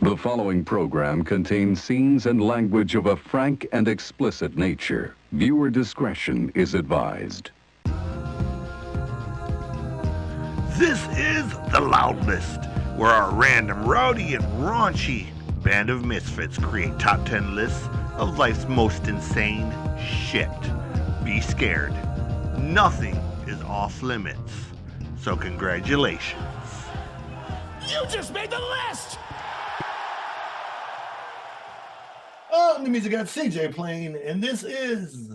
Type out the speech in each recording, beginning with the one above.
The following program contains scenes and language of a frank and explicit nature. Viewer discretion is advised. This is The Loud List, where our random, rowdy, and raunchy band of misfits create top 10 lists of life's most insane shit. Be scared. Nothing is off limits. So congratulations. You just made the list! Oh, the music got CJ playing, and this is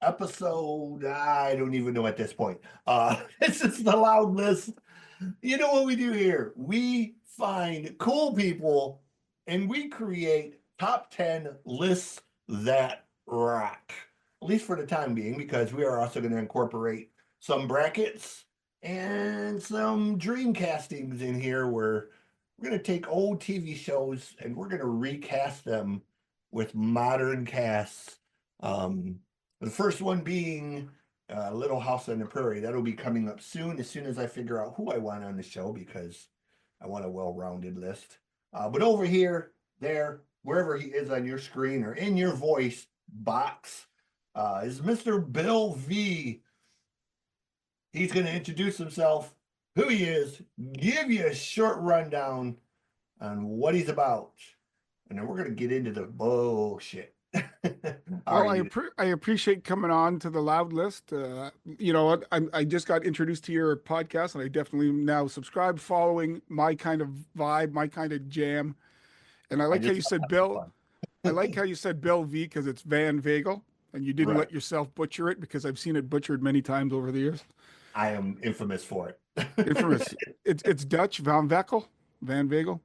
episode, I don't even know at this point. This is The Loud List. You know what we do here? We find cool people, and we create top 10 lists that rock. At least for the time being, because we are also going to incorporate some brackets and some dream castings in here where we're going to take old TV shows and we're going to recast them with modern casts. The first one being Little House on the Prairie. That'll be coming up soon as I figure out who I want on the show, because I want a well-rounded list. But over here, there, wherever he is on your screen or in your voice box, is Mr. Bill V. He's going to introduce himself, who he is, give you a short rundown on what he's about, and then we're going to get into the bullshit. Well, I appreciate coming on to The Loud List. You know what? I just got introduced to your podcast, and I definitely now subscribe, following my kind of vibe, my kind of jam. And I like how you said Bill. I like how you said Bill V, because it's Van Veghel, and you didn't let yourself butcher it, because I've seen it butchered many times over the years. I am infamous for it. Infamous. It's Dutch, Van Veghel.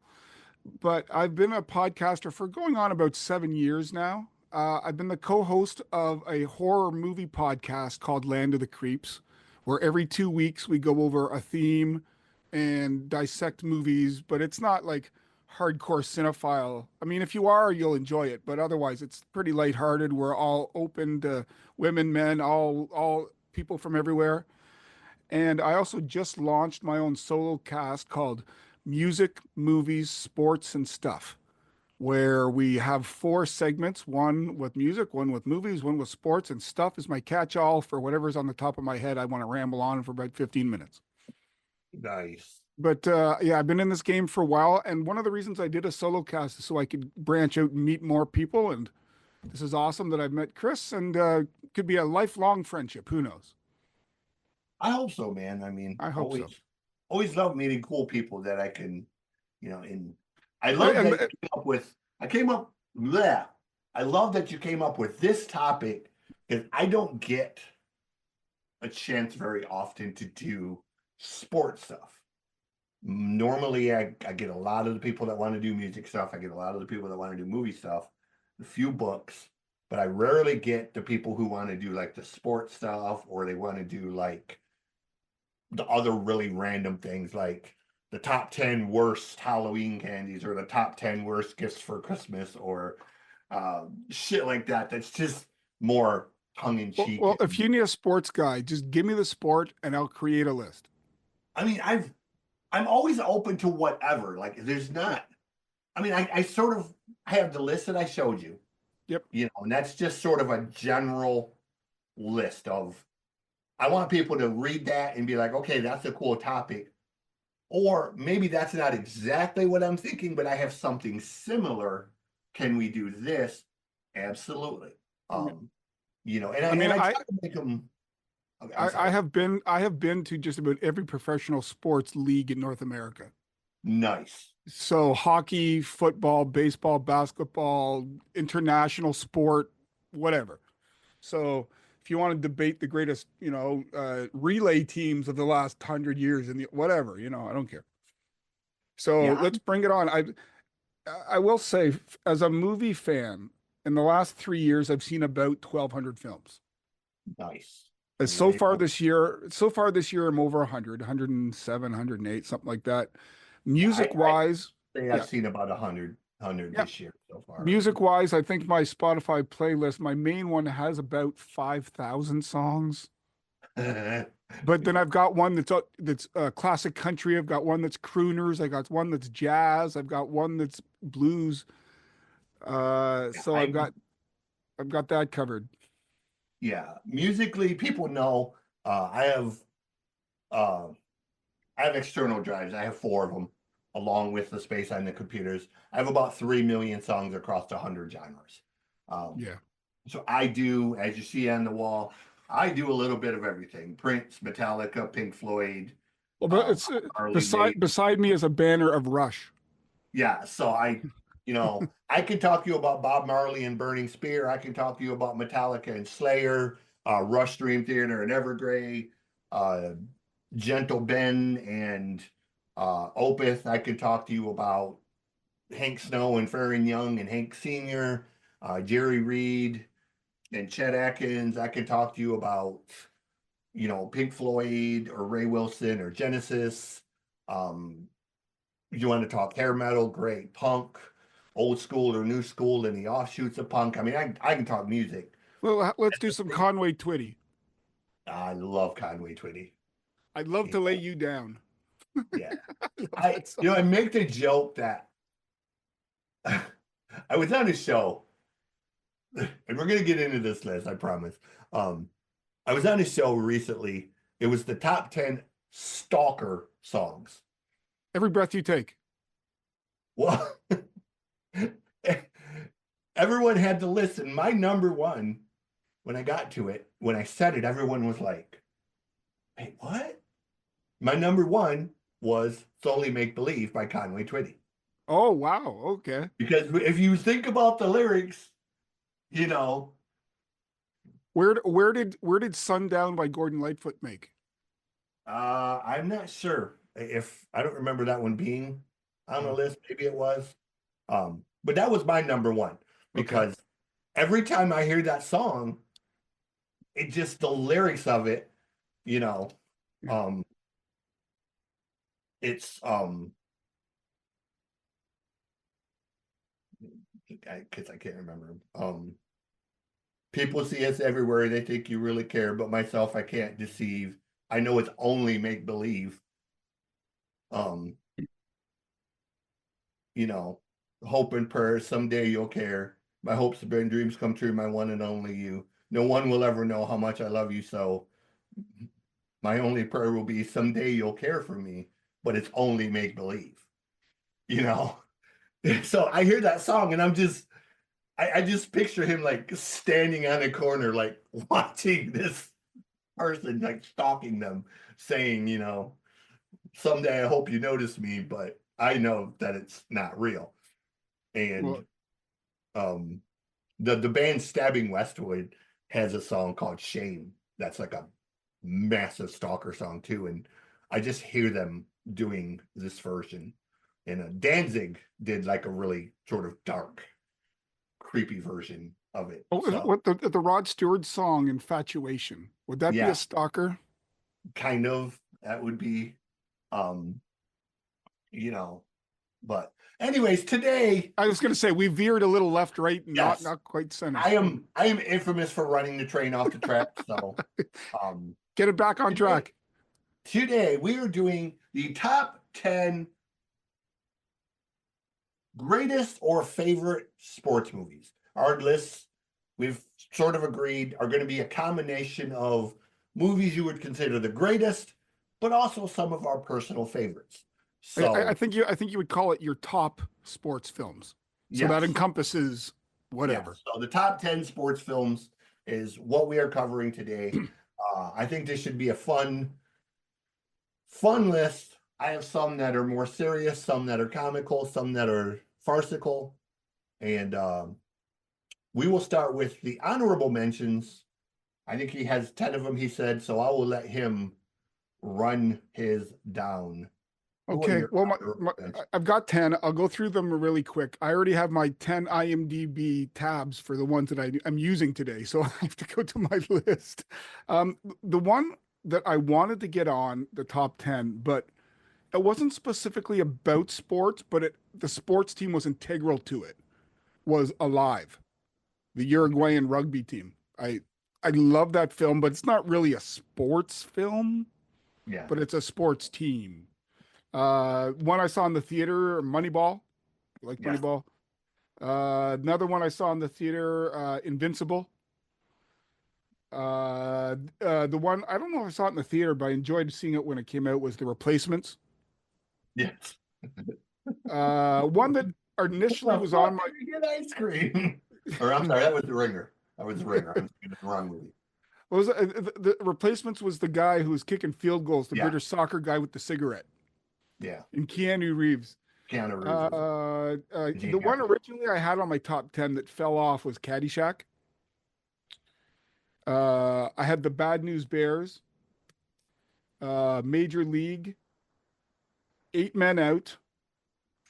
But I've been a podcaster for going on about 7 years now. I've been the co-host of a horror movie podcast called Land of the Creeps, where every 2 weeks we go over a theme and dissect movies, but it's not like hardcore cinephile. I mean, if you are, you'll enjoy it, but otherwise it's pretty lighthearted. We're all open to women, men, all people from everywhere. And I also just launched my own solo cast called Music, Movies, Sports, and Stuff, where we have 4 segments, one with music, one with movies, one with sports, and stuff is my catch-all for whatever's on the top of my head. I want to ramble on for about 15 minutes. Nice. But yeah, I've been in this game for a while, and one of the reasons I did a solo cast is so I could branch out and meet more people, and this is awesome that I've met Chris, and could be a lifelong friendship. Who knows? I hope so, man. I mean, I hope so. Always love meeting cool people that I can, and I love that you came up with, I love that you came up with this topic, because I don't get a chance very often to do sports stuff. Normally, I get a lot of the people that want to do music stuff. I get a lot of the people that want to do movie stuff, a few books, but I rarely get the people who want to do like the sports stuff, or they want to do like the other really random things, like the top 10 worst Halloween candies, or the top 10 worst gifts for Christmas, or shit like that. That's just more tongue-in-cheek. Well, if you need a sports guy, just give me the sport and I'll create a list. I mean, I'm always open to whatever. Like, there's not, I mean, I sort of have the list that I showed you. Yep. And that's just sort of a general list of, I want people to read that and be like, okay, that's a cool topic. Or maybe that's not exactly what I'm thinking, but I have something similar. Can we do this? Absolutely. And I try to make them. Okay, I have been to just about every professional sports league in North America. Nice. So hockey, football, baseball, basketball, international sport, whatever. So if you want to debate the greatest, relay teams of the last 100 years and whatever, I don't care. So let's bring it on. I will say, as a movie fan, in the last 3 years, I've seen about 1,200 films. Nice. So far this year, I'm over 100, 107, 108, something like that. Music-wise, I've seen about 100 this year so far. Music-wise, I think my Spotify playlist, my main one, has about 5,000 songs. But then I've got one that's classic country. I've got one that's crooners. I got one that's jazz. I've got one that's blues. So I I've got that covered. Yeah, musically, people know uh, I have uh, I have external drives. I have four of them, along with the space on the computers. I have about 3 million songs across 100 genres. Um, Yeah. so I do, as you see on the wall, I do a little bit of everything: Prince, Metallica, Pink Floyd, Well, but uh, it's Marley, beside me is a banner of Rush. yeah, so I can talk to you about Bob Marley and Burning Spear. I can talk to you about Metallica and Slayer, Rush Dream Theater and Evergrey, uh, Gentle Ben and Opeth. I can talk to you about Hank Snow and Farron Young and Hank Sr., Jerry Reed and Chet Atkins. I can talk to you about, Pink Floyd or Ray Wilson or Genesis. Um, you want to talk hair metal, great. Punk, old school or new school, and the offshoots of punk. I mean, I can talk music. Well, let's do some Conway Twitty. I love Conway Twitty. I'd love Yeah. to lay you down. Yeah. I love that song. I make the joke that I was on a show, and we're gonna get into this list, I promise. I was on a show recently. It was the top 10 stalker songs. Every breath you take. Well, everyone had to listen. My number one, when I got to it, when I said it, everyone was like, "Hey, what?" My number one was "Solely Make Believe" by Conway Twitty. Oh wow. Okay. Because if you think about the lyrics, you know, Where did Sundown by Gordon Lightfoot make? I'm not sure if I don't remember that one being on the list. Maybe it was. But that was my number one Okay. because every time I hear that song, it just the lyrics of it, you know, Yeah. um, it's because I can't remember. People see us everywhere. They think you really care, but myself, I can't deceive. I know it's only make believe. Um, hope and prayer. Someday you'll care. My hopes have been dreams come true. My one and only you. No one will ever know how much I love you. So my only prayer will be someday you'll care for me. But it's only make believe. You know. So I hear that song and I just picture him like standing on a corner, like watching this person, like stalking them, saying, someday I hope you notice me, but I know that it's not real. And Well, um the band Stabbing Westwood has a song called Shame. That's like a massive stalker song too. And I just hear them doing this version. And Danzig did like a really sort of dark, creepy version of it. oh, So what the Rod Stewart song "Infatuation"? Would that be a yeah, stalker? kind of that would be um, you know, but anyways, today, I was going to say we veered a little left, right, and not yes, not quite center. I am infamous for running the train off the track. So Get it back on today, track. today we are doing the top 10 greatest or favorite sports movies. Our lists, we've sort of agreed, are going to be a combination of movies you would consider the greatest, but also some of our personal favorites. I So, think you would call it your top sports films. So that yes, encompasses whatever. yes. So the top 10 sports films is what we are covering today. I think this should be a fun list. I have some that are more serious, some that are comical, some that are farcical, and we will start with the honorable mentions. I think he has 10 of them, he said, so I will let him run his down. Who are Okay, your well, honorable mentions? I've got 10. I'll go through them really quick. I already have my 10 IMDb tabs for the ones that I'm using today, so I have to go to my list. The one that I wanted to get on the top 10, but it wasn't specifically about sports, but the sports team was integral to it, was Alive, the Uruguayan rugby team. I love that film, but it's not really a sports film, Yeah. but it's a sports team. One I saw in the theater, Moneyball. I like Yes. Moneyball. Another one I saw in the theater, Invincible. The one I don't know if I saw it in the theater, but I enjoyed seeing it when it came out was The Replacements. Yes. One that initially The was fuck on my did you get ice cream? Or I'm sorry, that was the ringer. That was the ringer. I'm thinking of the wrong movie. what was it? The Replacements was the guy who was kicking field goals, the Yeah. British soccer guy with the cigarette, Yeah. and Keanu Reeves. Keanu Reeves was The one originally I had on my top 10 that fell off was Caddyshack. I had the Bad News Bears, Major League, Eight Men Out.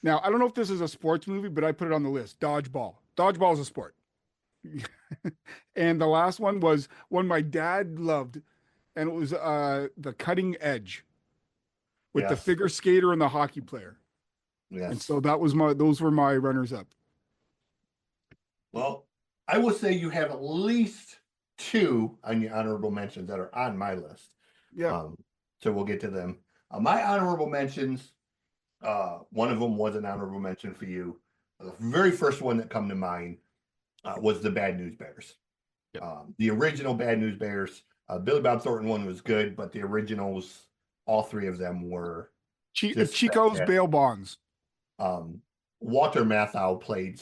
Now, I don't know if this is a sports movie, but I put it on the list. Dodgeball. Dodgeball is a sport. And the last one was one my dad loved, and it was The Cutting Edge with the Yes. figure skater and the hockey player. And Yes. so those were my runners up. Well, I will say you have at least two on your honorable mentions that are on my list. Yeah. So we'll get to them. My honorable mentions, one of them was an honorable mention for you. The very first one that come to mind was the Bad News Bears. The original Bad News Bears. Billy Bob Thornton one was good, but the originals, all three of them were just Chico's fantastic. bail bonds. Walter Matthau played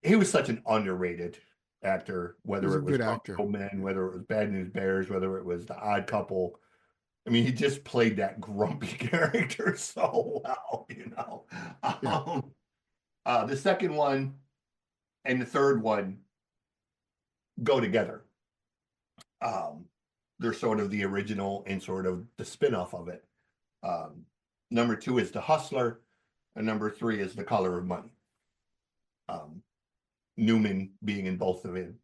he was such an underrated actor, whether He's a it was good actor. Men, whether it was Bad News Bears, whether it was The Odd Couple. I mean, he just played that grumpy character so well, you know. The second one and the third one go together. They're sort of the original and sort of the spin-off of it. Number 2 is The Hustler, and number 3 is The Color of Money. Newman being in both of it.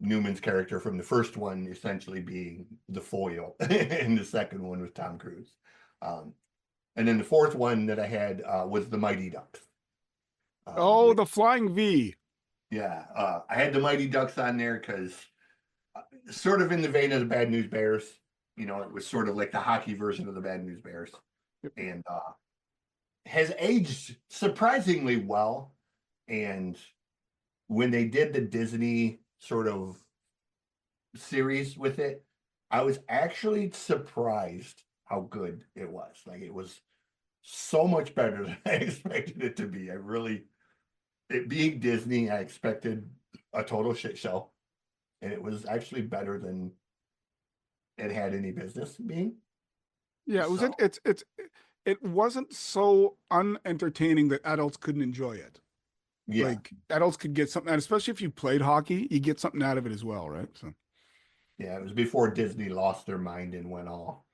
Newman's character from the first one essentially being the foil, and the second one was Tom Cruise. And then the fourth one that I had was The Mighty Ducks. The Flying V. Yeah, I had The Mighty Ducks on there because sort of in the vein of the Bad News Bears, you know, it was sort of like the hockey version of the Bad News Bears. And has aged surprisingly well. And when they did the Disney sort of series with it, I was actually surprised how good it was. Like, it was so much better than I expected it to be. It being Disney, I expected a total shit show, and it was actually better than it had any business being. Yeah, it wasn't so unentertaining that adults couldn't enjoy it. Yeah. Like, adults could get something, and especially if you played hockey, you get something out of it as well, right? So, Yeah, it was before Disney lost their mind and went all.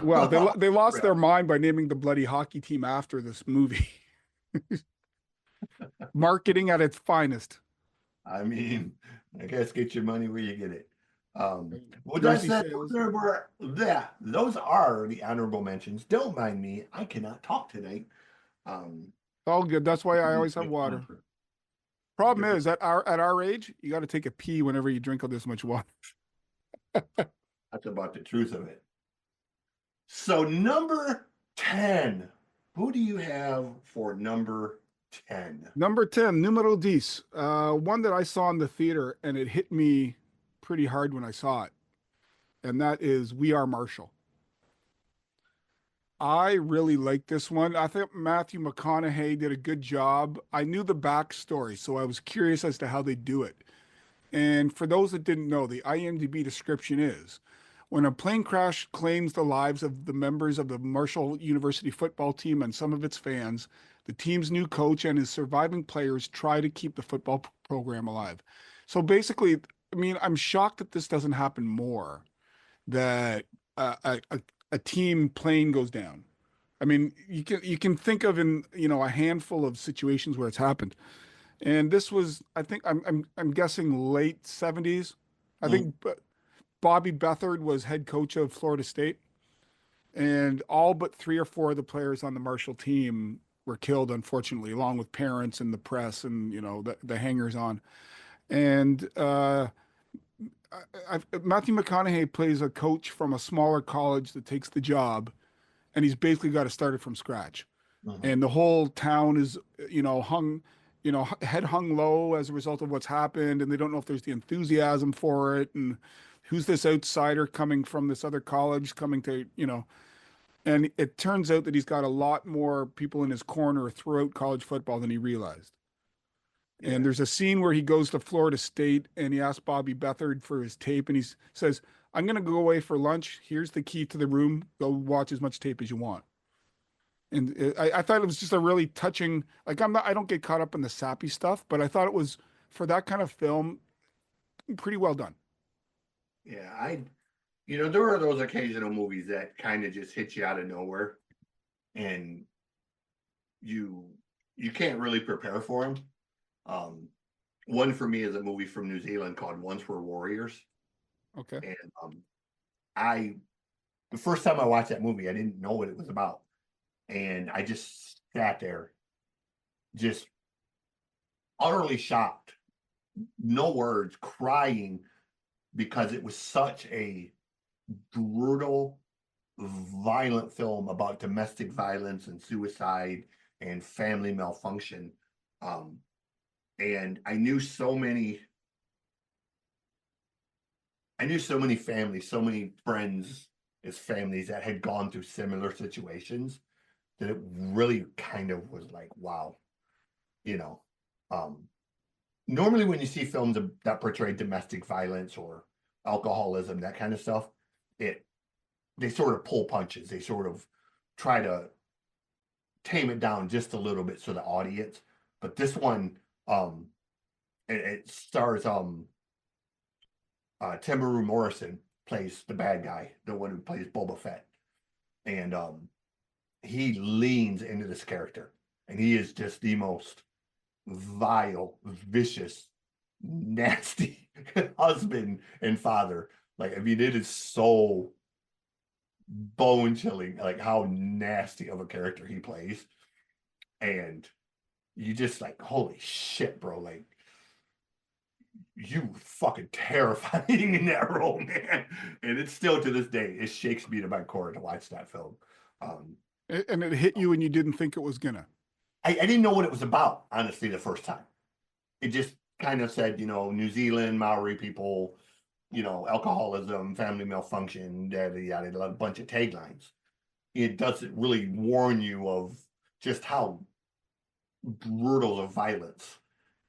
well, they lost their mind by naming the bloody hockey team after this movie. Marketing at its finest. I mean, I guess get your money where you get it. Well, Dirty that's sales. those are the honorable mentions. Don't mind me. I cannot talk tonight. All good. That's why I always have water. Problem is, at our age, you got to take a pee whenever you drink all this much water. That's about the truth of it. So number 10. Who do you have for number 10? Number 10, Numero 10. One that I saw in the theater, and it hit me pretty hard when I saw it. And that is We Are Marshall. I really like this one. I think Matthew McConaughey did a good job. I knew the backstory, so I was curious as to how they do it. And for those that didn't know, the IMDb description is when a plane crash claims the lives of the members of the Marshall University football team and some of its fans, the team's new coach and his surviving players try to keep the football program alive. So basically, I mean, I'm shocked that this doesn't happen more, that a team plane goes down. I mean, you can think of a handful of situations where it's happened. And this was, I think, I'm guessing late 70s. I think Bobby Beathard was head coach of Florida State, and all but 3 or 4 of the players on the Marshall team were killed, unfortunately, along with parents and the press and the hangers on. And Matthew McConaughey plays a coach from a smaller college that takes the job, and he's basically got to start it from scratch. Mhm. And the whole town is, hung, head hung low as a result of what's happened, and they don't know if there's the enthusiasm for it, and who's this outsider coming from this other college coming to, and it turns out that he's got a lot more people in his corner throughout college football than he realized. And Yeah. there's a scene where he goes to Florida State and he asks Bobby Beathard for his tape, and he says, "I'm going to go away for lunch. Here's the key to the room. Go watch as much tape as you want." And I thought it was just a really touching. Like I don't get caught up in the sappy stuff, but I thought it was for that kind of film, pretty well done. Yeah, there are those occasional movies that kind of just hit you out of nowhere, and you you can't really prepare for them. One for me is a movie from New Zealand called Once Were Warriors, Okay. and I the first time I watched that movie, I didn't know what it was about, and I just sat there, just utterly shocked, no words, crying because it was such a brutal, violent film about domestic violence and suicide and family malfunction. Um, and I knew so many families, so many friends as families that had gone through similar situations that it really kind of was like, wow, you know. Um, Normally when you see films that portray domestic violence or alcoholism, that kind of stuff, it they sort of pull punches. They sort of try to tame it down just a little bit for the audience. But this one, um, it stars Timberoo Morrison plays the bad guy, the one who plays Boba Fett, and he leans into this character, and he is just the most vile, vicious, nasty husband and father. Like, I mean, it is so bone chilling, like how nasty of a character he plays. And you just like, holy shit, bro. Like, you fucking terrifying in that role, man. And it's still to this day, it shakes me to my core to watch that film. Um, And it hit you and you didn't think it was gonna. I didn't know what it was about, honestly, the first time. It just kind of said, New Zealand, Maori people, alcoholism, family malfunction, yada, yada, a bunch of taglines. It doesn't really warn you of just how brutal the violence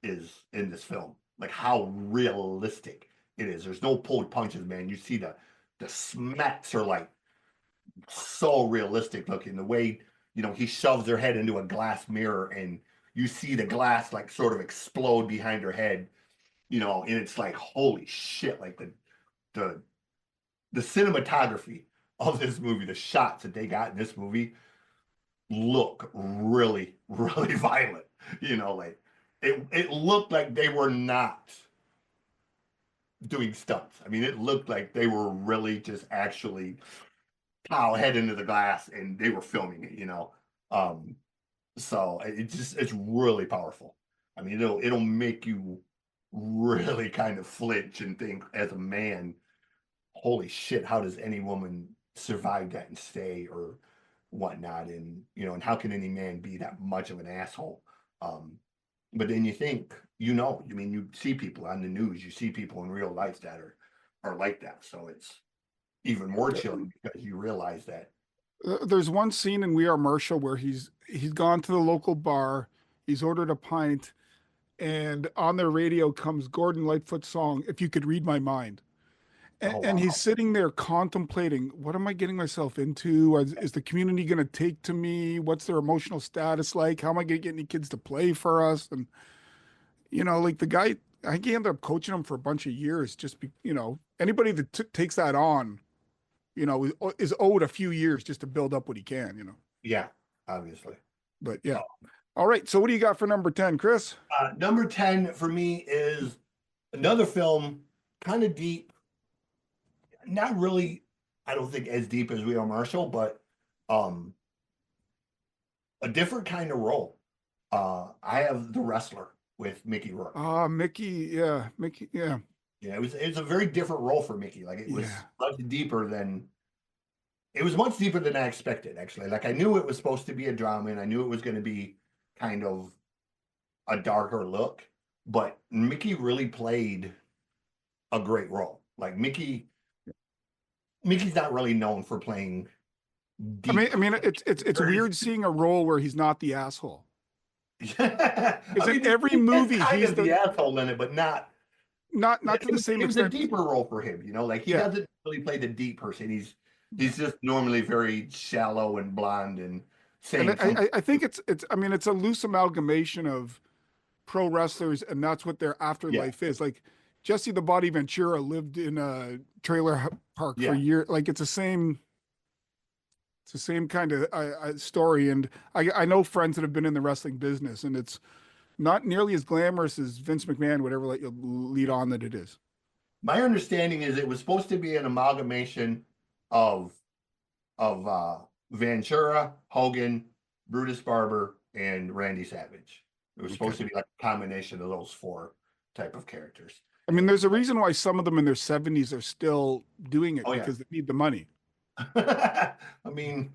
is in this film, like how realistic it is. There's no pulled punches, man. You see the smacks are like so realistic looking. The way he shoves her head into a glass mirror, and you see the glass like sort of explode behind her head. And it's like holy shit, like the the cinematography of this movie, the shots that they got in this movie look really, really violent. Like it looked like they were not doing stunts. I mean, it looked like they were really just actually pow head into the glass and they were filming it. Um, so it's really powerful. I mean, it'll make you really kind of flinch and think as a man, holy shit, how does any woman survive that and stay or whatnot? And how can any man be that much of an asshole? Um, but then you think, I mean, you see people on the news, you see people in real life that are like that. So it's even more chilling because you realize that. There's one scene in We Are Marshall where he's gone to the local bar, he's ordered a pint, and on their radio comes Gordon Lightfoot's song, "If You Could Read My Mind." Oh And he's wow. sitting there contemplating, what am I getting myself into? Is the community going to take to me? What's their emotional status like? How am I going to get any kids to play for us? And, like the guy, I think he ended up coaching him for a bunch of years. Anybody that takes that on, is owed a few years just to build up what he can. Yeah, obviously. But yeah. All right. So what do you got for number 10, Chris? Number 10 for me is another film, kind of deep, not really, I don't think as deep as We Are Marshall, but um a different kind of role. I have The Wrestler with Mickey Rourke. Mickey. Yeah. Mickey. Yeah. Yeah, it was a very different role for Mickey. Like Yeah. it was much deeper than I expected, actually. Like I knew it was supposed to be a drama and I knew it was going to be kind of a darker look, but Mickey really played a great role. Like Mickey's not really known for playing deep. I mean, it's Very- weird seeing a role where he's not the asshole. I Because in mean, every he's movie, kind he's of the asshole in it, but not. not to the same It was a extent. deeper role for him, you know. Like he Yeah. doesn't really play the deep person. He's just normally very shallow and blonde and And saying some. I think it's I mean, it's a loose amalgamation of pro wrestlers, and that's what their Yeah, afterlife is. Like Jesse the Body Ventura lived in a park for yeah. years. Like it's the same kind of story. And I know friends that have been in the wrestling business, and it's not nearly as glamorous as Vince McMahon would ever let you lead on that it is. My understanding is it was supposed to be an amalgamation of Ventura, Hogan, Brutus Barber, and Randy Savage. It was Okay. supposed to be like a combination of those four type of characters. I mean, there's a reason why some of them in their 70s are still doing it Oh yeah. because they need the money. I mean,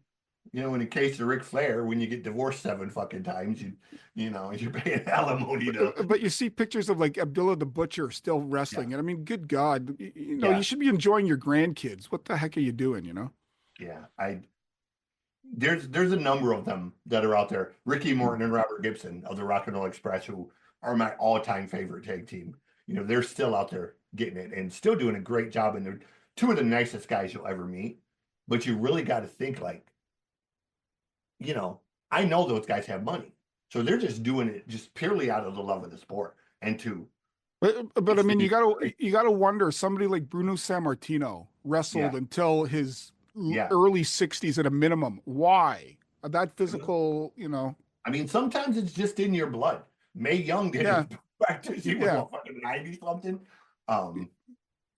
in the case of Ric Flair, when you get divorced 7 fucking times, you're paying alimony to. But you see pictures of like Abdullah the Butcher still Yeah, wrestling. And I mean, good God, you yeah, should be enjoying your grandkids. What the heck are you doing, you know? yeah. There's a number of them that are out there. Ricky Morton and Robert Gibson of the Rock and Roll Express, who are my all-time favorite tag team. They're still out there getting it and still doing a great job. And they're two of the nicest guys you'll ever meet. But you really got to think like, you know, I know those guys have money. So they're just doing it just purely out of the love of the sport and to But I mean, see great. you gotta wonder somebody like Bruno Sammartino Yeah, wrestled until his yeah. early 60s at a minimum. Why? That physical, I mean, sometimes it's just in your blood. May Young did yeah, it practice. He was yeah. what, fucking 90 something. Um,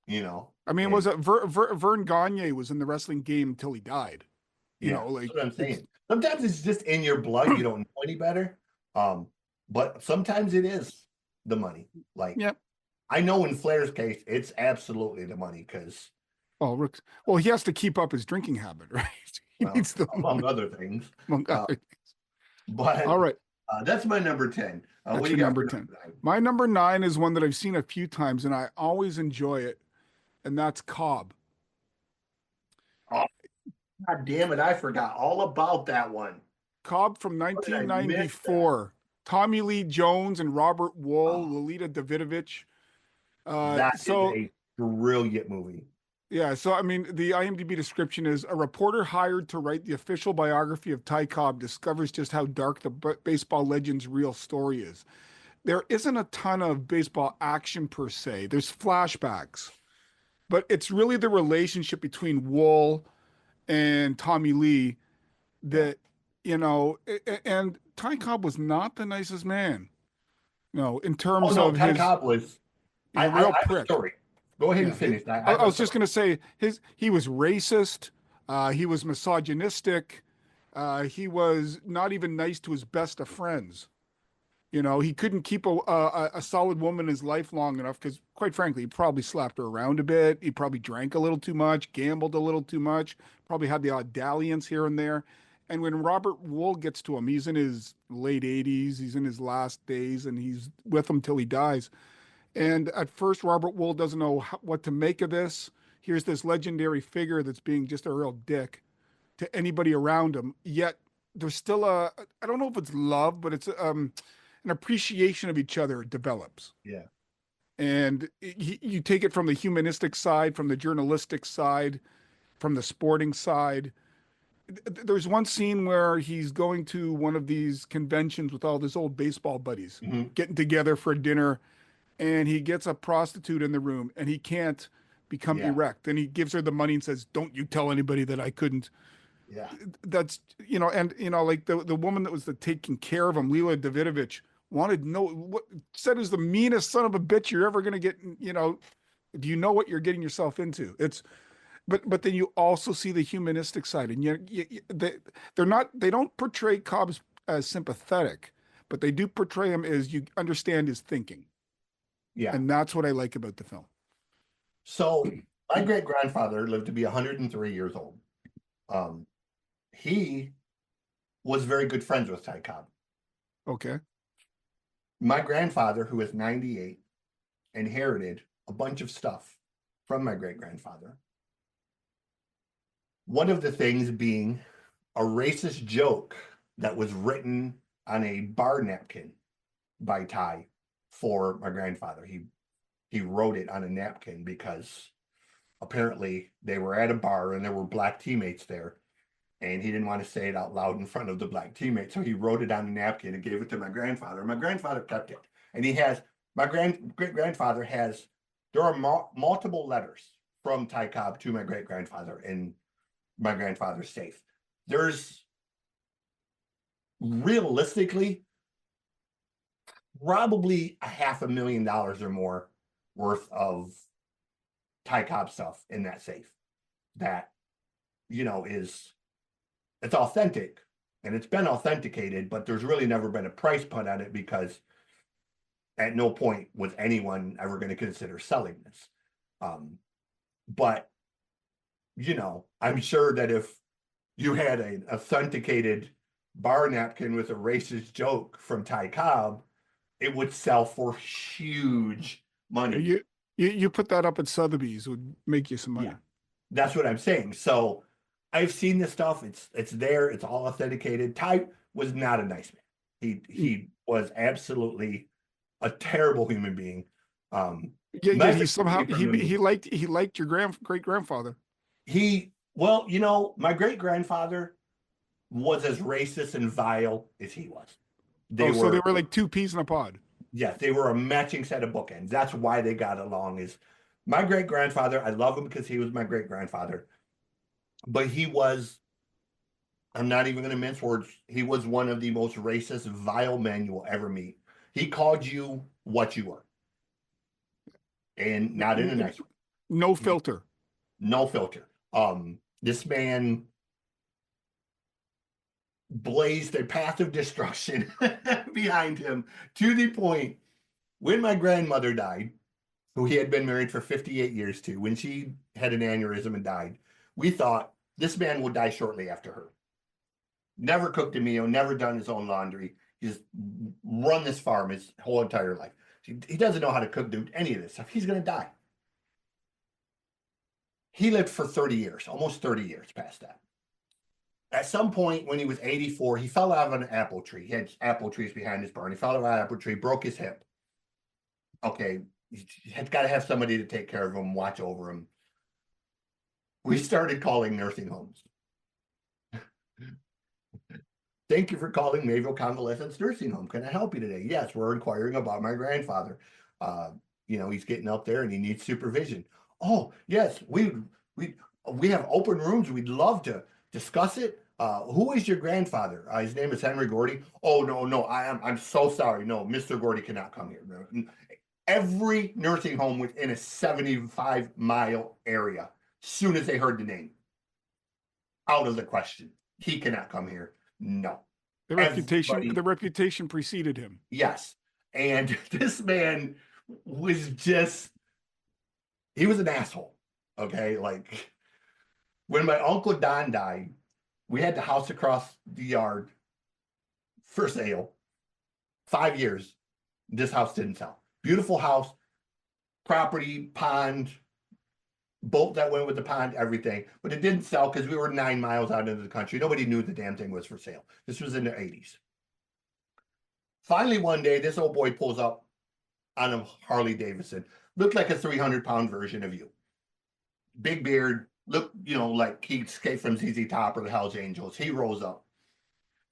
I mean, and was it Vern Gagne was in the wrestling game until he died? yeah, Like that's what I'm it's saying. Sometimes it's just in your blood. You don't know any better. Um, but sometimes it is the money. Like yeah. I know in Flair's case, it's absolutely the money because, Oh, well, he has to keep up his drinking habit, right? He well, needs the among money, other things. among Uh, other things. but All right, that's my number 10. What that's do you your got number for 10. number 9? My number 9 is one that I've seen a few times and I always enjoy it, and that's Cobb. Oh, God damn it. I forgot all about that one. Cobb from How did I miss that? 1994. Tommy Lee Jones and Robert Wool, Oh, Lolita Davidovich. that is So a brilliant movie. yeah, so I mean, the IMDb description is a reporter hired to write the official biography of Ty Cobb discovers just how dark the baseball legend's real story is. There isn't a ton of baseball action per se. There's flashbacks, but it's really the relationship between Wool and Tommy Lee Yeah. that, and Ty Cobb was not the nicest man. No, in Oh terms no, of Ty Cobb was. he's a real I have a prick. story. Go ahead and Yeah, finish. I I have a was just story. gonna say he was racist. He was misogynistic. He was not even nice to his best of friends. He couldn't keep a solid woman in his life long enough because, quite frankly, he probably slapped her around a bit. He probably drank a little too much, gambled a little too much, probably had the odd dalliance here and there. And when Robert Wool gets to him, he's in his late 80s, he's in his last days, and he's with him till he dies. And at first, Robert Wool doesn't know what to make of this. Here's this legendary figure that's being just a real dick to anybody around him. Yet there's still I don't know if it's love, but it's an appreciation of each other develops. Yeah. And you take it from the humanistic side, from the journalistic side, from the sporting side. There's one scene where he's going to one of these conventions with all his old baseball buddies, Hmm. getting together for dinner, and he gets a prostitute in the room and he can't become Yeah. erect. And he gives her the money and says, "Don't you tell anybody that I couldn't." Yeah. That's, and like the woman that was taking care of him, Leela Davidovich, wanted to know what said is the meanest son of a bitch you're ever going to get. Do you know what you're getting yourself into? But then you also see the humanistic side, and they don't portray Cobbs as sympathetic, but they do portray him as you understand his thinking. Yeah. And that's what I like about the film. So my great grandfather lived to be 103 years old. He was very good friends with Ty Cobb. Okay. My grandfather, who was 98, inherited a bunch of stuff from my great grandfather. One of the things being a racist joke that was written on a bar napkin by Ty for my grandfather. He wrote it on a napkin because apparently they were at a bar and there were black teammates there, and he didn't want to say it out loud in front of the black teammates, so he wrote it on a napkin and gave it to my grandfather. My grandfather kept it, and he has my great grandfather has. There are multiple letters from Ty Cobb to my great grandfather in my grandfather's safe. There's realistically probably $500,000 or more worth of Ty Cobb stuff in that safe that, is it's authentic and it's been authenticated, but there's really never been a price put on it because at no point was anyone ever going to consider selling this. But, I'm sure that if you had an authenticated bar napkin with a racist joke from Ty Cobb, it would sell for huge money. You put that up at Sotheby's, would make you some money. Yeah, that's what I'm saying. So I've seen this stuff. It's there. It's all authenticated. Ty was not a nice man. He was absolutely a terrible human being. Yeah, he somehow he liked your great grandfather. My great grandfather was as racist and vile as he was. So they were like two peas in a pod. Yes, they were a matching set of bookends. That's why they got along. Is my great grandfather, I love him because he was my great grandfather, but he was, I'm not even going to mince words, he was one of the most racist, vile men you will ever meet. He called you what you were, and not in a nice way. No filter. No filter. This man blazed a path of destruction behind him to the point when my grandmother died, who he had been married for 58 years to, when she had an aneurysm and died, we thought this man would die shortly after her. Never cooked a meal, never done his own laundry. He's run this farm his whole entire life. He doesn't know how to cook, do any of this stuff. He's going to die. He lived for 30 years, almost 30 years past that. At some point when he was 84, he fell out of an apple tree. He had apple trees behind his barn. He fell out of an apple tree, broke his hip. Okay, he's got to have somebody to take care of him, watch over him. We started calling nursing homes. Thank you for calling Mayville Convalescence Nursing Home. Can I help you today? Yes, we're inquiring about my grandfather. He's getting up there and he needs supervision. Oh, yes, we have open rooms. We'd love to discuss it. Who is your grandfather? His name is Henry Gordy. Oh, no, I'm so sorry. No, Mr. Gordy cannot come here. Every nursing home within a 75-mile area, soon as they heard the name, out of the question. He cannot come here. No. The reputation preceded him. Yes. And this man was he was an asshole. Okay. Like when my Uncle Don died, we had the house across the yard for sale. 5 years. This house didn't sell. Beautiful house, property, pond, boat that went with the pond, everything. But it didn't sell because we were 9 miles out into the country. Nobody knew the damn thing was for sale. This was in the 80s. Finally, one day, this old boy pulls up on a Harley Davidson. Looked like a 300-pound version of you. Big beard. Looked, like he escaped from ZZ Top or the Hells Angels. He rolls up.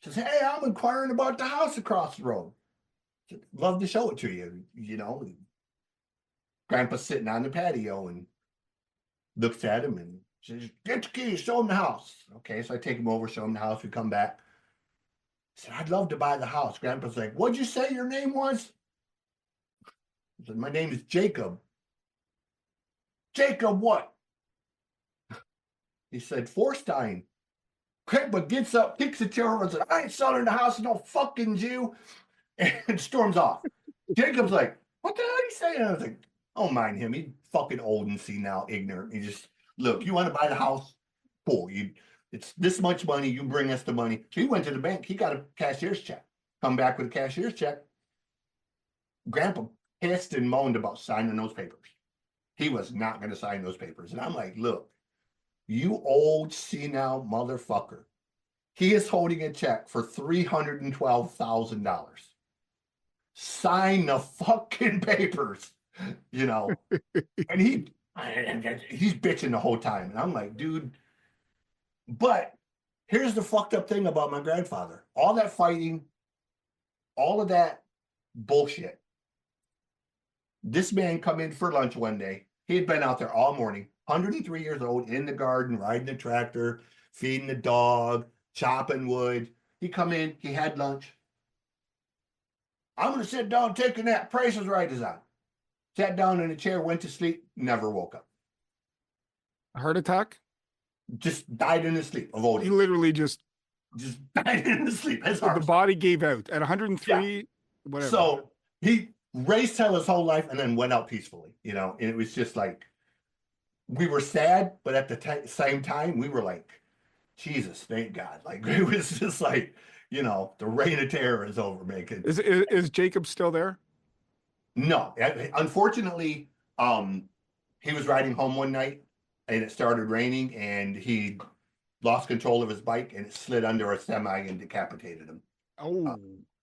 Says, hey, I'm inquiring about the house across the road. Said, love to show it to you. Grandpa's sitting on the patio and looks at him and says, get the keys, show him the house. Okay, so I take him over, show him the house. We come back. I said, I'd love to buy the house. Grandpa's like, what'd you say your name was? I said, my name is Jacob. Jacob what? He said, Forstein. Grandpa gets up, kicks the chair over and says, I ain't selling the house to no fucking Jew. And storms off. Jacob's like, what the hell are you saying? I was like, Don't mind him. He's fucking old and senile, ignorant. He just look. You want to buy the house? Cool. It's this much money. You bring us the money. So he went to the bank. He got a cashier's check. Come back with a cashier's check. Grandpa pissed and moaned about signing those papers. He was not going to sign those papers. And I'm like, look, you old senile motherfucker. He is holding a check for $312,000. Sign the fucking papers, you know. And he's bitching the whole time. And I'm like, dude, but here's the fucked up thing about my grandfather. All that fighting, all of that bullshit. This man come in for lunch one day. He had been out there all morning, 103 years old, in the garden, riding the tractor, feeding the dog, chopping wood. He come in, he had lunch. I'm going to sit down, take a nap. Price is Right is on. Sat down in a chair, went to sleep, never woke up. A heart attack? Just died in his sleep of old age. He literally just died in his sleep. the body gave out at 103, yeah. Whatever. So he raced hell his whole life and then went out peacefully, you know. And it was just like, we were sad, but at the same time, we were like, Jesus, thank God. Like, it was just like, you know, the reign of terror is over, man. Is Jacob still there? No, unfortunately, he was riding home one night and it started raining and he lost control of his bike and it slid under a semi and decapitated him. Oh,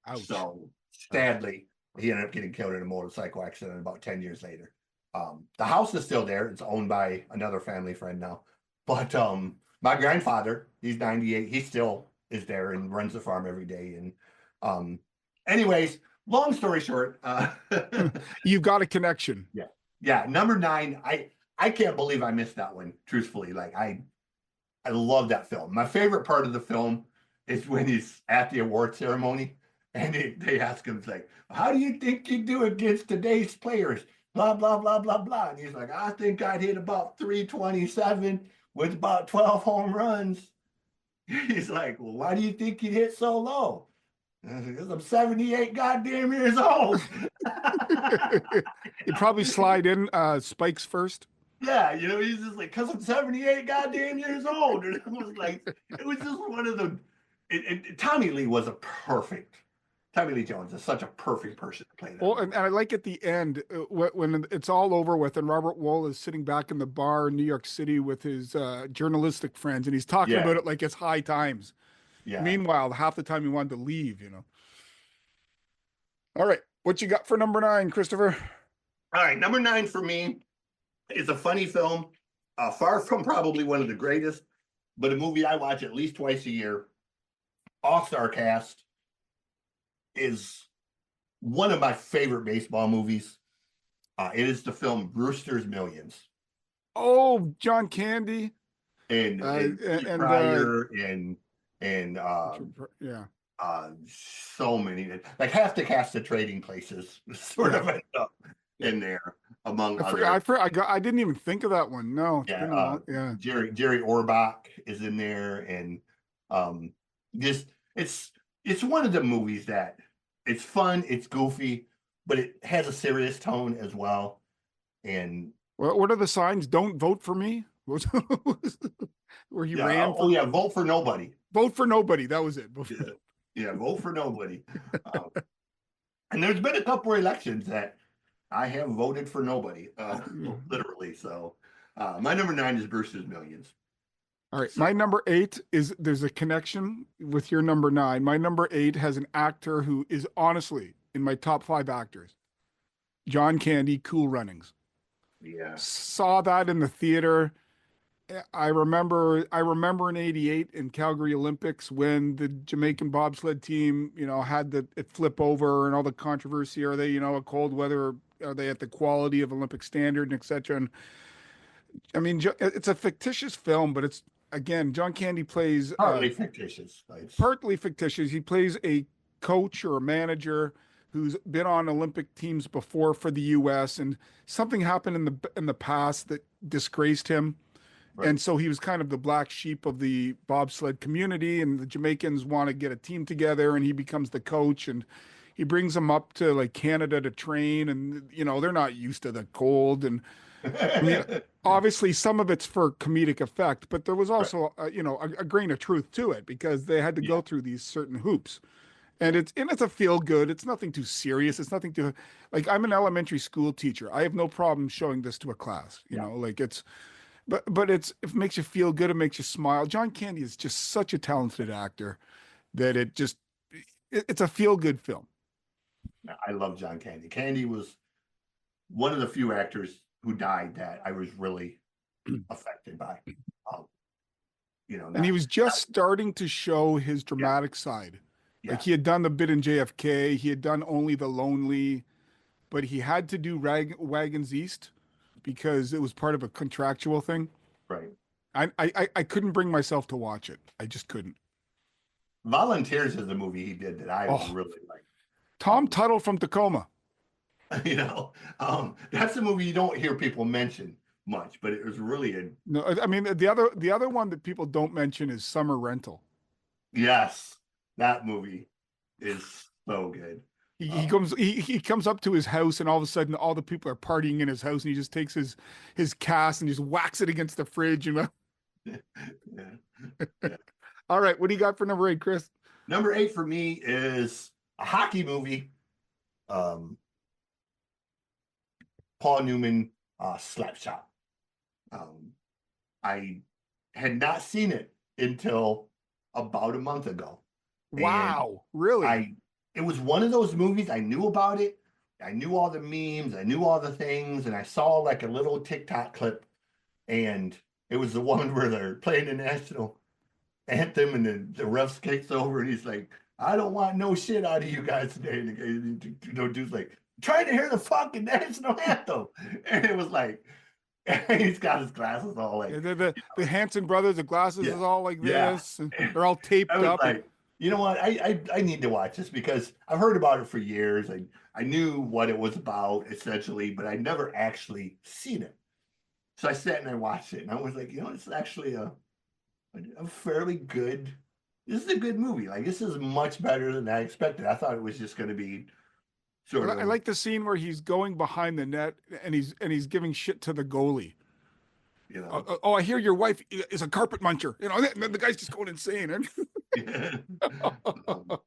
ouch. So sadly, he ended up getting killed in a motorcycle accident about 10 years later. The house is still there. It's owned by another family friend now. But my grandfather, he's 98. He still is there and runs the farm every day. And anyways, long story short, you've got a connection. Yeah. Number 9, I can't believe I missed that one, truthfully. Like I love that film. My favorite part of the film is when he's at the award ceremony and they ask him, like, how do you think you do against today's players? Blah, blah, blah, blah, blah. And he's like, I think I'd hit about 327 with about 12 home runs. He's like, well, why do you think you hit so low? Because I'm 78 goddamn years old. You probably slide in spikes first. Yeah, you know, he's just like, because I'm 78 goddamn years old. And it was like, it was just one of the, Tommy Lee was a perfect, Tommy Lee Jones is such a perfect person to play that. Well, and I like at the end, when it's all over with and Robert Wool is sitting back in the bar in New York City with his journalistic friends and he's talking about it like it's high times. Yeah. Meanwhile, half the time he wanted to leave, you know. All right. What you got for number 9, Christopher? All right. Number 9 for me is a funny film, far from probably one of the greatest, but a movie I watch at least twice a year. All-Star Cast is one of my favorite baseball movies. It is the film Brewster's Millions. Oh, John Candy. And Pryor and so many, like half the cast of Trading Places sort of end up in there among other. I didn't even think of that one. No. Jerry Orbach is in there, and it's one of the movies that it's fun, it's goofy, but it has a serious tone as well. And what are the signs? Don't vote for me. Where he ran? Vote for nobody. Vote for nobody. That was it. Vote for nobody. And there's been a couple of elections that I have voted for nobody, literally. So my number 9 is Brewster's Millions. All right. My number 8 is, there's a connection with your number 9. My number 8 has an actor who is honestly in my top 5 actors. John Candy, Cool Runnings. Yeah. Saw that in the theater. I remember in '88 in Calgary Olympics when the Jamaican bobsled team, you know, had it flip over and all the controversy. Are they, you know, a cold weather? Are they at the quality of Olympic standard, and et cetera? And I mean, it's a fictitious film, but it's, again, John Candy plays partly fictitious. Partly fictitious. He plays a coach or a manager who's been on Olympic teams before for the U.S. and something happened in the past that disgraced him. Right. And so he was kind of the black sheep of the bobsled community, and the Jamaicans want to get a team together, and he becomes the coach, and he brings them up to like Canada to train, and they're not used to the cold. And I mean, obviously some of it's for comedic effect, but there was Right. also a grain of truth to it because they had to Yeah. go through these certain hoops. And it's a feel good. It's nothing too serious. It's nothing too like I'm an elementary school teacher. I have no problem showing this to a class. Yeah. Like but it makes you feel good. It makes you smile. John Candy is just such a talented actor that it's a feel good film. I love John Candy. Candy was one of the few actors who died that I was really affected by. Um, And he not, was just not starting to show his yeah, dramatic side. Like yeah, he had done the bit in JFK, he had done Only the Lonely, but he had to do Wagons East because it was part of a contractual thing. right. I couldn't bring myself to watch it. I just couldn't. Volunteers is a movie he did that I Oh, really like. Tom Tuttle from Tacoma. That's a movie you don't hear people mention much, but it was really a No, I mean the other one that people don't mention is Summer Rental. yes, that movie is so good. He Um, comes he comes up to his house and all of a sudden all the people are partying in his house and he just takes his cast and just whacks it against the fridge and yeah, yeah. all right, what do you got for number 8, Chris? Number 8 for me is a hockey movie. Um, Paul Newman, Slapshot. Um, I had not seen it until about a month ago, and Wow, really? I it was one of those movies I knew about it. I knew all the memes, I knew all the things, and I saw like a little TikTok clip, and it was the one where they're playing the national anthem, and the ref skates over, and he's like, "I don't want no shit out of you guys today." And dude's like, "Trying to hear the fucking national anthem," and it was like, he's got his glasses all like, Yeah, the Hanson brothers, the glasses yeah, is all like yeah. this, and they're all I taped was up. And like, you know what? I need to watch this because I've heard about it for years. I knew what it was about essentially, but I'd never actually seen it. So I sat and I watched it, and I was like, it's actually a fairly good. This is a good movie. Like this is much better than I expected. I thought it was just going to be sort I of, like the scene where he's going behind the net and he's giving shit to the goalie. you know. Oh, I hear your wife is a carpet muncher. The guy's just going insane. um,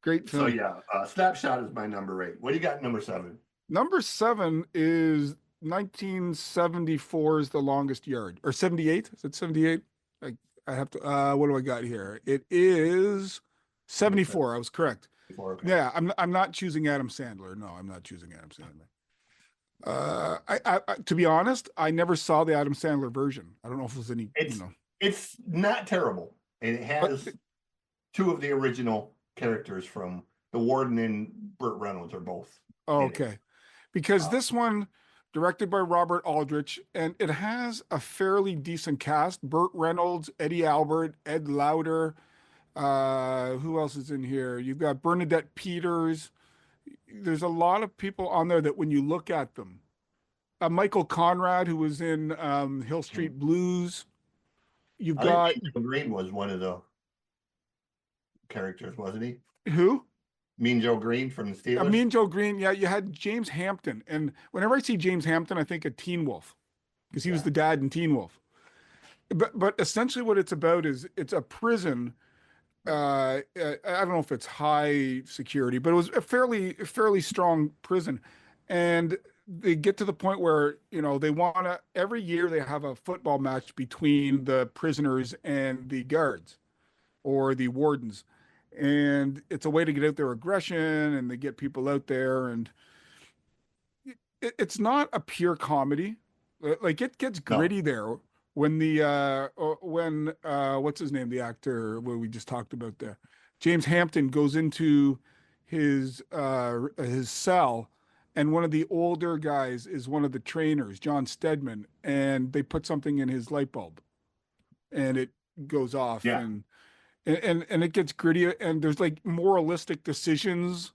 Great so film. yeah, Snapshot is my number 8. What do you got number 7? Number 7 is 1974 is The Longest Yard, or 78. Is it 78? I have to. What do I got here? It is Number 74. I was correct. 74. Okay. Yeah, I'm not choosing Adam Sandler. No, I'm not choosing Adam Sandler. To be honest, I never saw the Adam Sandler version. I don't know if there's any, It's not terrible, and it but has two of the original characters from the Warden and Burt Reynolds are both oh, in it. okay. Because Uh, this one, directed by Robert Aldrich, and it has a fairly decent cast. Burt Reynolds, Eddie Albert, Ed Lauter. Who else is in here? You've got Bernadette Peters. There's a lot of people on there that when you look at them, Michael Conrad, who was in Hill Street Blues. You've I think got Mean Joe Green was one of the characters, wasn't he? who? Mean Joe Green from the Steelers. Me and Joe Green. Yeah, you had James Hampton, and whenever I see James Hampton, I think of Teen Wolf because he was Yeah. the dad in Teen Wolf. But essentially, what it's about is it's a prison. I don't know if it's high security, but it was a fairly strong prison, and they get to the point where they want to every year they have a football match between the prisoners and the guards or the wardens, and it's a way to get out their aggression and they get people out there, and it's not a pure comedy. Like it gets No. gritty there when what's his name, the actor where we just talked about there, James Hampton goes into his cell, and one of the older guys is one of the trainers, John Stedman, and they put something in his light bulb, and it goes off, Yeah. and it gets gritty, and there's like moralistic decisions.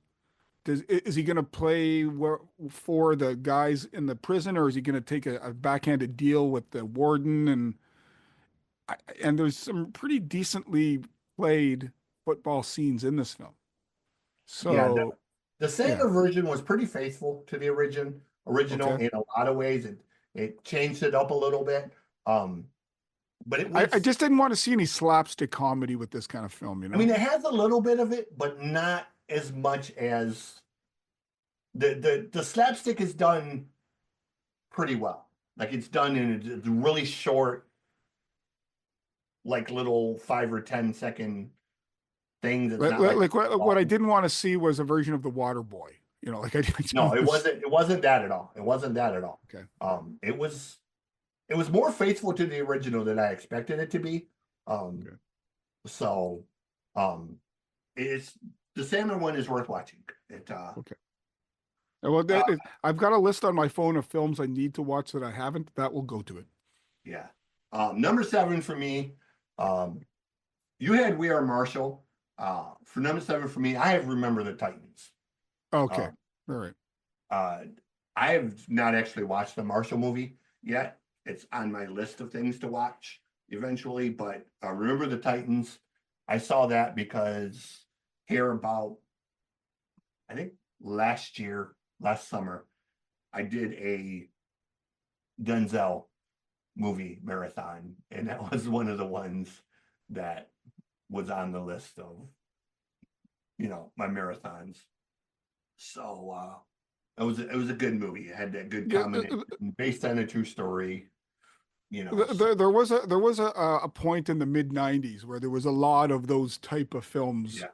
Is he going to play for the guys in the prison, or is he going to take a backhanded deal with the warden? And there's some pretty decently played football scenes in this film. Yeah, So the yeah, Sandler version was pretty faithful to the original okay. in a lot of ways. It changed it up a little bit. Um, but it I was, just didn't want to see any slapstick comedy with this kind of film, you I mean, know? it has a little bit of it, but not as much as the slapstick is done pretty well. Like it's done in a really short, like little 5 or 10 second things. It's not like Like what I didn't want to see was a version of The Water Boy. You know, like I didn't no, want to. it wasn't that at all. It wasn't that at all. Okay. It was more faithful to the original than I expected it to be. Um, Okay. so um it's the Sandler one is worth watching. Okay. Well, Uh I've got a list on my phone of films I need to watch that I haven't. That will go to it. yeah. Number 7 for me, um, you had We Are Marshall. For number 7 for me, I have Remember the Titans. Okay. Um, All right. uh, I have not actually watched the Marshall movie yet. It's on my list of things to watch eventually, but Remember the Titans, I saw that because here about, I think last summer, I did a Denzel movie marathon, and that was one of the ones that was on the list of, my marathons. So it was a good movie. It had that good Yeah. combination based on a true story, so, There was a point in the mid '90s where there was a lot of those type of films yeah,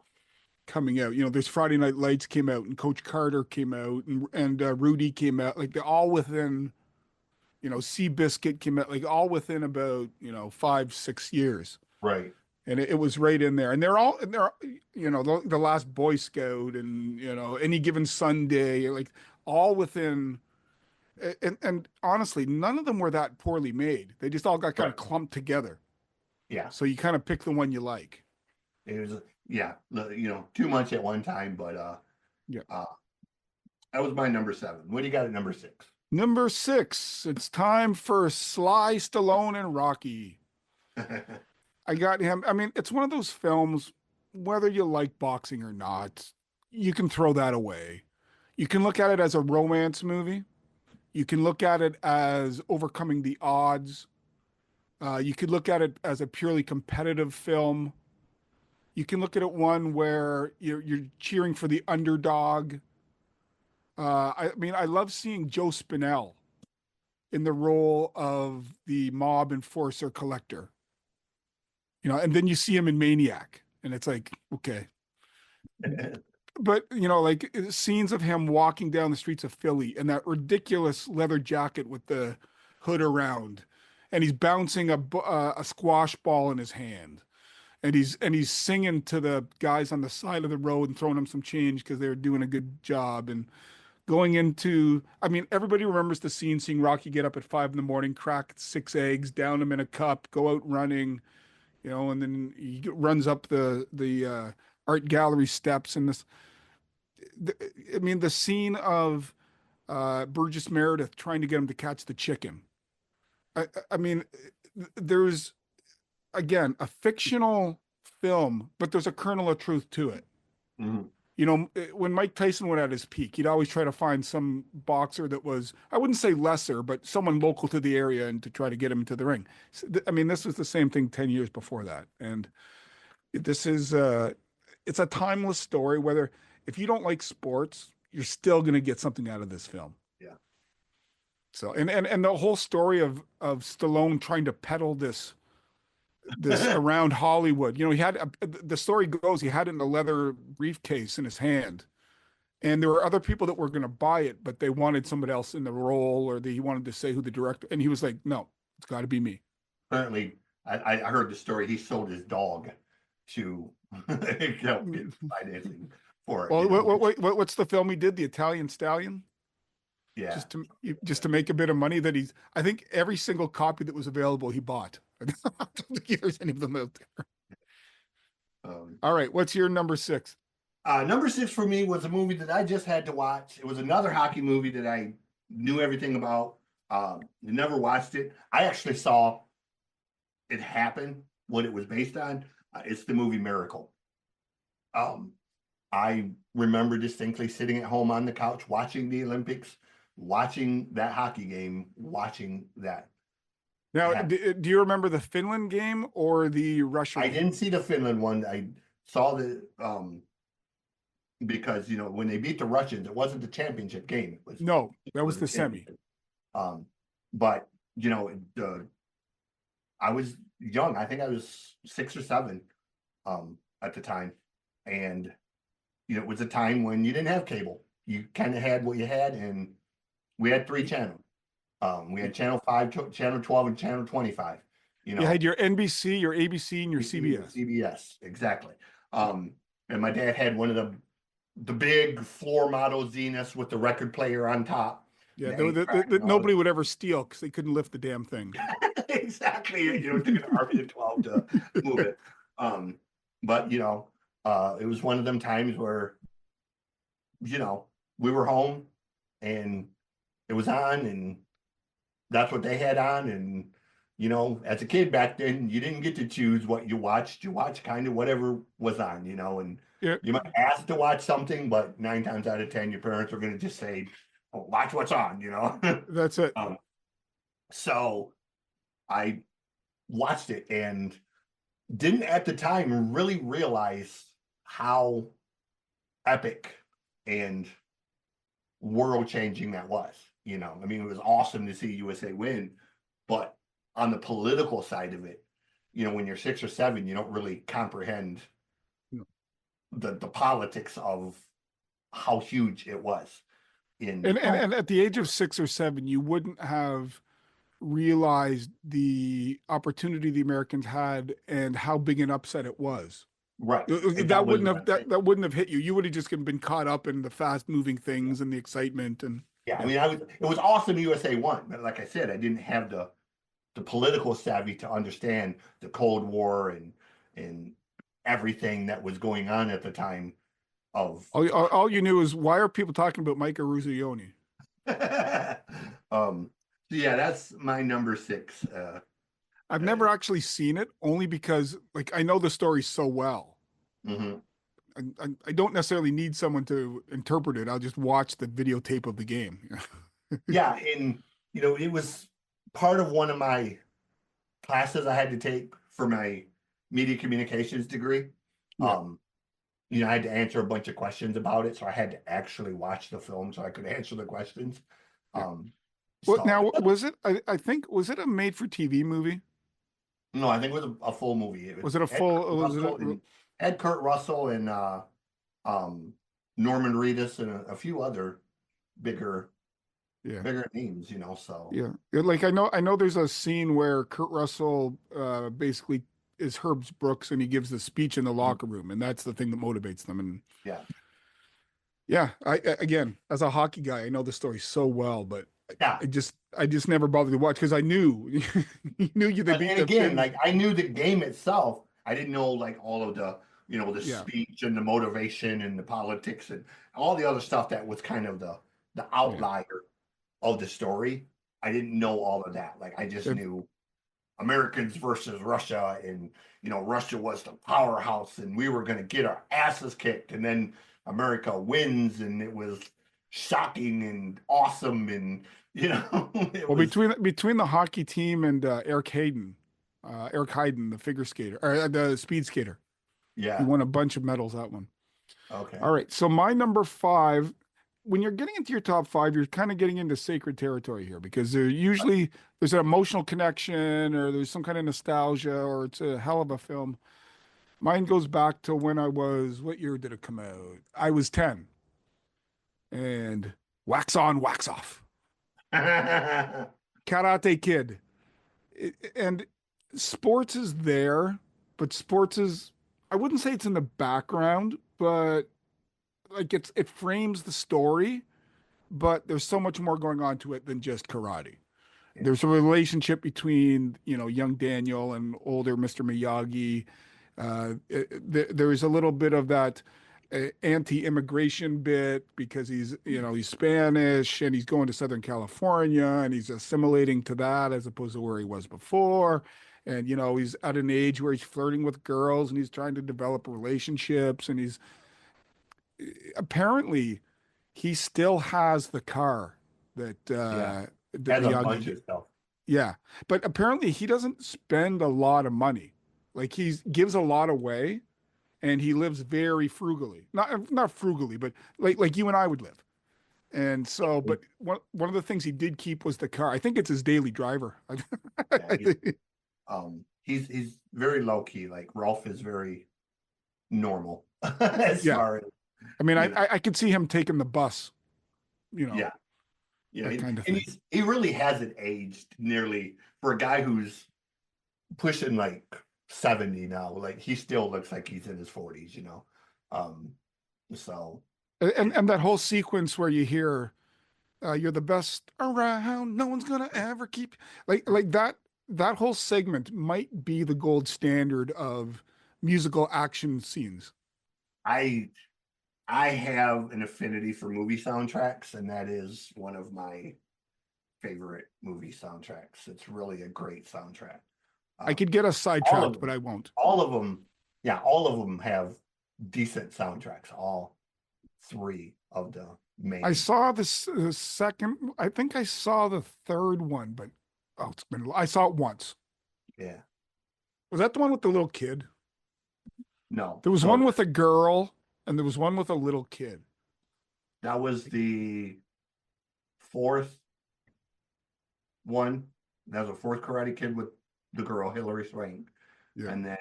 coming out. You know, there's Friday Night Lights came out, and Coach Carter came out, and Rudy came out. Like they're all within, Seabiscuit came out, like all within about 5-6 years, right, and it was right in there. And they're the Last Boy Scout, and Any Given Sunday, like all within. And honestly, none of them were that poorly made. They just all got kind right, of clumped together. yeah. So you kind of pick the one you like. It was yeah, too much at one time, but Yeah. uh, that was my number 7. What do you got at number 6? Number 6, it's time for Sly Stallone and Rocky. I got him. I mean, it's one of those films, whether you like boxing or not, you can throw that away. You can look at it as a romance movie. You can look at it as overcoming the odds. You could look at it as a purely competitive film. You can look at it one where you're cheering for the underdog. I mean, I love seeing Joe Spinell in the role of the mob enforcer collector. And then you see him in Maniac, and it's like, okay. But like scenes of him walking down the streets of Philly in that ridiculous leather jacket with the hood around, and he's bouncing a squash ball in his hand, and he's singing to the guys on the side of the road and throwing them some change because they were doing a good job. And going into, I mean, everybody remembers the scene seeing Rocky get up at 5 in the morning, crack 6 eggs, down them in a cup, go out running, and then he runs up the art gallery steps. And I mean, the scene of Burgess Meredith trying to get him to catch the chicken. I mean, there's again a fictional film, but there's a kernel of truth to it. Mhm. When Mike Tyson went at his peak, he'd always try to find some boxer that was, I wouldn't say lesser, but someone local to the area and to try to get him into the ring. I mean, this was the same thing 10 years before that. And this is, it's a timeless story, whether, if you don't like sports, you're still going to get something out of this film. Yeah. So, and the whole story of Stallone trying to peddle this around Hollywood. He had the story goes he had it in a leather briefcase in his hand, and there were other people that were going to buy it, but they wanted somebody else in the role, or he wanted to say who the director. And he was like, "No, it's got to be me." Apparently, I heard the story. He sold his dog to get financing for it. Well, what's the film he did? The Italian Stallion. Yeah. Just to make a bit of money that I think every single copy that was available he bought. I don't think there's any of them out there. All right, what's your number 6? Number 6 for me was a movie that I just had to watch. It was another hockey movie that I knew everything about. Never watched it. I actually saw it happen, what it was based on. It's the movie Miracle. I remember distinctly sitting at home on the couch watching the Olympics, watching that hockey game, watching that Now, happen. do you remember the Finland game or the Russia I game? didn't see the Finland one. I saw the because when they beat the Russians, it wasn't the championship game. No, It that was was the the semi. championship. Um, but I was young. I think I was 6 or 7 at the time, and it was a time when you didn't have cable. You kind of had what you had, and we had 3 channels. We had channel 5, channel 12, and channel 25. You had your NBC, your ABC, and your CBS. CBS, exactly. Um, and my dad had one of the big floor model Zeniths with the record player on top. Yeah, The 8-track and all nobody would ever steal because they couldn't lift the damn thing. exactly. It took an army of 12 to move it. But it was one of them times where, we were home and it was on and that's what they had on. And, as a kid back then, you didn't get to choose what you watched. You watched kind of whatever was on, and Yeah, you might ask to watch something, but 9 times out of 10, your parents are going to just say, oh, watch what's on. that's it. um, so I watched it and didn't at the time really realize how epic and world changing that was. I mean, it was awesome to see USA win, but on the political side of it, when you're 6 or 7, you don't really comprehend the politics of how huge it was. And at the age of 6 or 7, you wouldn't have realized the opportunity the Americans had and how big an upset it was. Right. That wouldn't have that wouldn't have hit you. You would have just been caught up in the fast moving things and the excitement and Yeah, I yeah. mean, it was awesome USA won, but like I said, I didn't have the political savvy to understand the Cold War and everything that was going on at the time of All you knew is why are people talking about Micah Ruzioni? so yeah, that's my number 6. I've never actually seen it only because like I know the story so well. Mhm. I don't necessarily need someone to interpret it. I'll just watch the videotape of the game. Yeah, and it was part of one of my classes I had to take for my media communications degree. Yeah. I had to answer a bunch of questions about it, so I had to actually watch the film so I could answer the questions. Yeah. Um, Well, so now was it? I think was it a made-for-TV movie? no, I think it was a full movie. It was Was it a full? Was it? Ed Kurt Russell and um, Norman Reedus and a few other bigger Yeah. bigger names. So Yeah. Like I know there's a scene where Kurt Russell basically is Herbs Brooks and he gives the speech in the locker room and that's the thing that motivates them. And yeah, yeah, again, as a hockey guy, I know the story so well, but yeah. I just never bothered to watch because I knew you knew you they beat And the again, Finns. like I knew the game itself. I didn't know like all of the Yeah. speech and the motivation and the politics and all the other stuff that was kind of the Yeah. outlier of the story. I didn't know all of that. Like I just If- knew Americans versus Russia, and Russia was the powerhouse, and we were going to get our asses kicked, and then America wins, and it was shocking and awesome, and it well, was between the hockey team and Eric Hayden, the figure skater or the speed skater, he yeah. won a bunch of medals that one. Okay. All right. So my number 5, when you're getting into your top 5, you're kind of getting into sacred territory here because there's an emotional connection or there's some kind of nostalgia or it's a hell of a film. Mine goes back to when I was, what year did it come out? I was 10 and Wax On, Wax Off. Karate Kid. And sports is there, but sports is, I wouldn't say it's in the background, but like it frames the story, but there's so much more going on to it than just karate. There's a relationship between, young Daniel and older Mr. Miyagi. There is a little bit of that anti-immigration bit because he's Spanish and he's going to Southern California and he's assimilating to that as opposed to where he was before. And, he's at an age where he's flirting with girls and he's trying to develop relationships and apparently he still has the car that Yeah, that has a Miyagi bunch gave. of stuff. Yeah, but apparently he doesn't spend a lot of money. Like he gives a lot away, and he lives very frugally. Not frugally, but like you and I would live. And so, but one of the things he did keep was the car. I think it's his daily driver. Yeah, I think, he's very low key. Like Rolf is very normal as yeah. far as I mean, you know. I could see him taking the bus, Yeah, that kind of and thing. he really hasn't aged nearly for a guy who's pushing like 70 now. Like he still looks like he's in his 40s. Um, so And that whole sequence where you hear you're the best around, no one's gonna ever keep like that whole segment might be the gold standard of musical action scenes. I I have an affinity for movie soundtracks, and that is one of my favorite movie soundtracks. It's really a great soundtrack. I Um, could get us all of sidetracked, but them, I won't. all of them, yeah, all of them have decent soundtracks. All three of the I main. saw this the second. I think I saw the third one, but oh, I saw it once. Yeah, Was that the one with the little kid? no. There was So one with a girl, and there was one with a little kid. that was the fourth one. That was a fourth Karate Kid with the girl Hillary Swank, Yeah, and then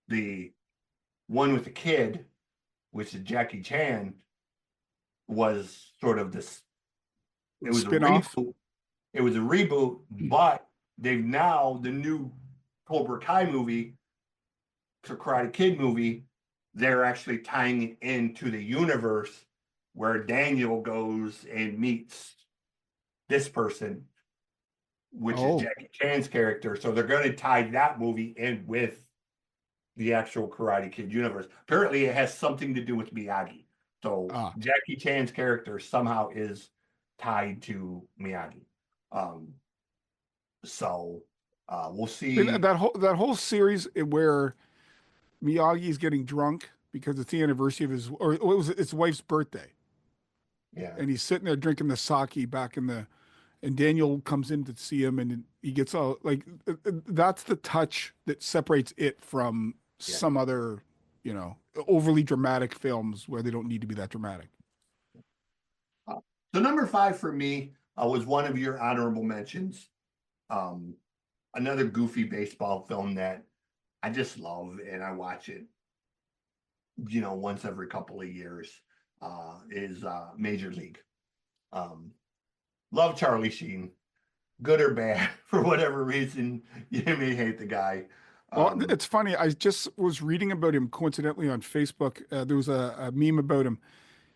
the one with the kid, which is Jackie Chan, was sort of this. It was a spin off. reboot. It was a reboot, but they've now the new Cobra Kai movie, the Karate Kid movie. They're actually tying it into the universe where Daniel goes and meets this person, which is Oh, Jackie Chan's character. So they're going to tie that movie in with the actual Karate Kid universe. Apparently, it has something to do with Miyagi. So ah, Jackie Chan's character somehow is tied to Miyagi. Um, so we'll and see. that whole series where Miyagi's getting drunk because it's the anniversary of his, or it was his wife's birthday, Yeah, and he's sitting there drinking the sake back in the, and Daniel comes in to see him, and he gets all like, that's the touch that separates it from yeah. some other, overly dramatic films where they don't need to be that dramatic. Uh, so number five for me was one of your honorable mentions. Um, Another goofy baseball film that I just love and I watch it, once every couple of years. Is Major League. Um, love Charlie Sheen, good or bad for whatever reason. You may hate the guy. Well, Um, it's funny. I just was reading about him coincidentally on Facebook. There was a meme about him.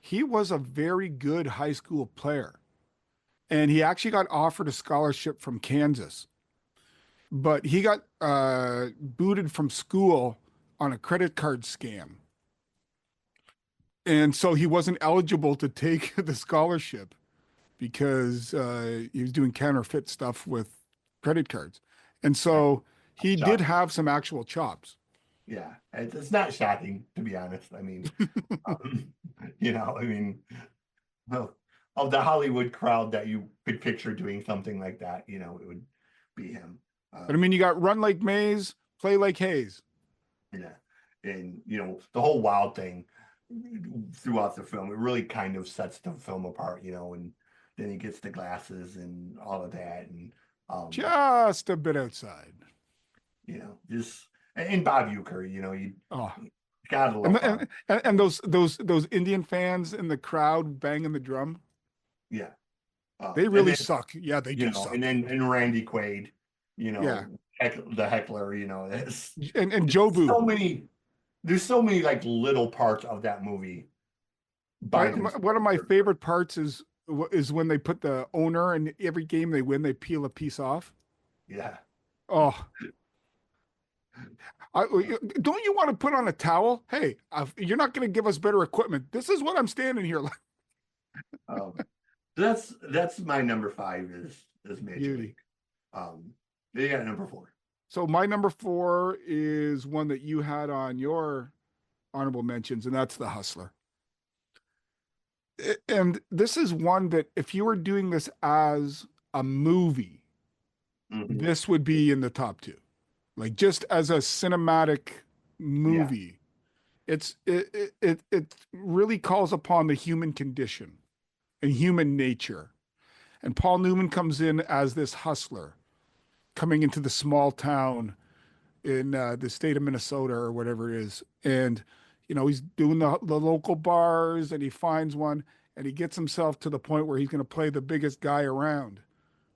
He was a very good high school player, and he actually got offered a scholarship from Kansas, but he got booted from school on a credit card scam. And so he wasn't eligible to take the scholarship because he was doing counterfeit stuff with credit cards. And so he did shocking. have some actual chops. Yeah, it's not shocking to be honest. I mean, um, I mean, well, of the Hollywood crowd that you could picture doing something like that, it would be him. But I mean, you got run like Mays, play like Hayes. Yeah, and the whole wild thing throughout the film, it really kind of sets the film apart, and then he gets the glasses and all of that, and um, Just a bit outside. just and Bob Euchre, Oh, you gotta and love Bob. and those Indian fans in the crowd banging the drum, Yeah, they and really then suck. Yeah, they do and suck. then and Randy Quaid, Yeah, the heckler, it's, and there's Jobu. so many there's so many like little parts of that movie by themselves. One of my favorite parts is when they put the owner in every game they win, they peel a piece off. Yeah. Oh, don't you want to put on a towel? Hey, you're not going to give us better equipment. This is what I'm standing here like. Um, that's my number five is Major Beauty. League. They got number four. So my number four is one that you had on your honorable mentions, and that's The Hustler. And this is one that if you were doing this as a movie, Mhm. this would be in the top two. Like just as a cinematic Yeah. movie, it really calls upon the human condition and human nature. And Paul Newman comes in as this hustler coming into the small town in the state of Minnesota or whatever it is. And, he's doing the local bars and he finds one and he gets himself to the point where he's going to play the biggest guy around.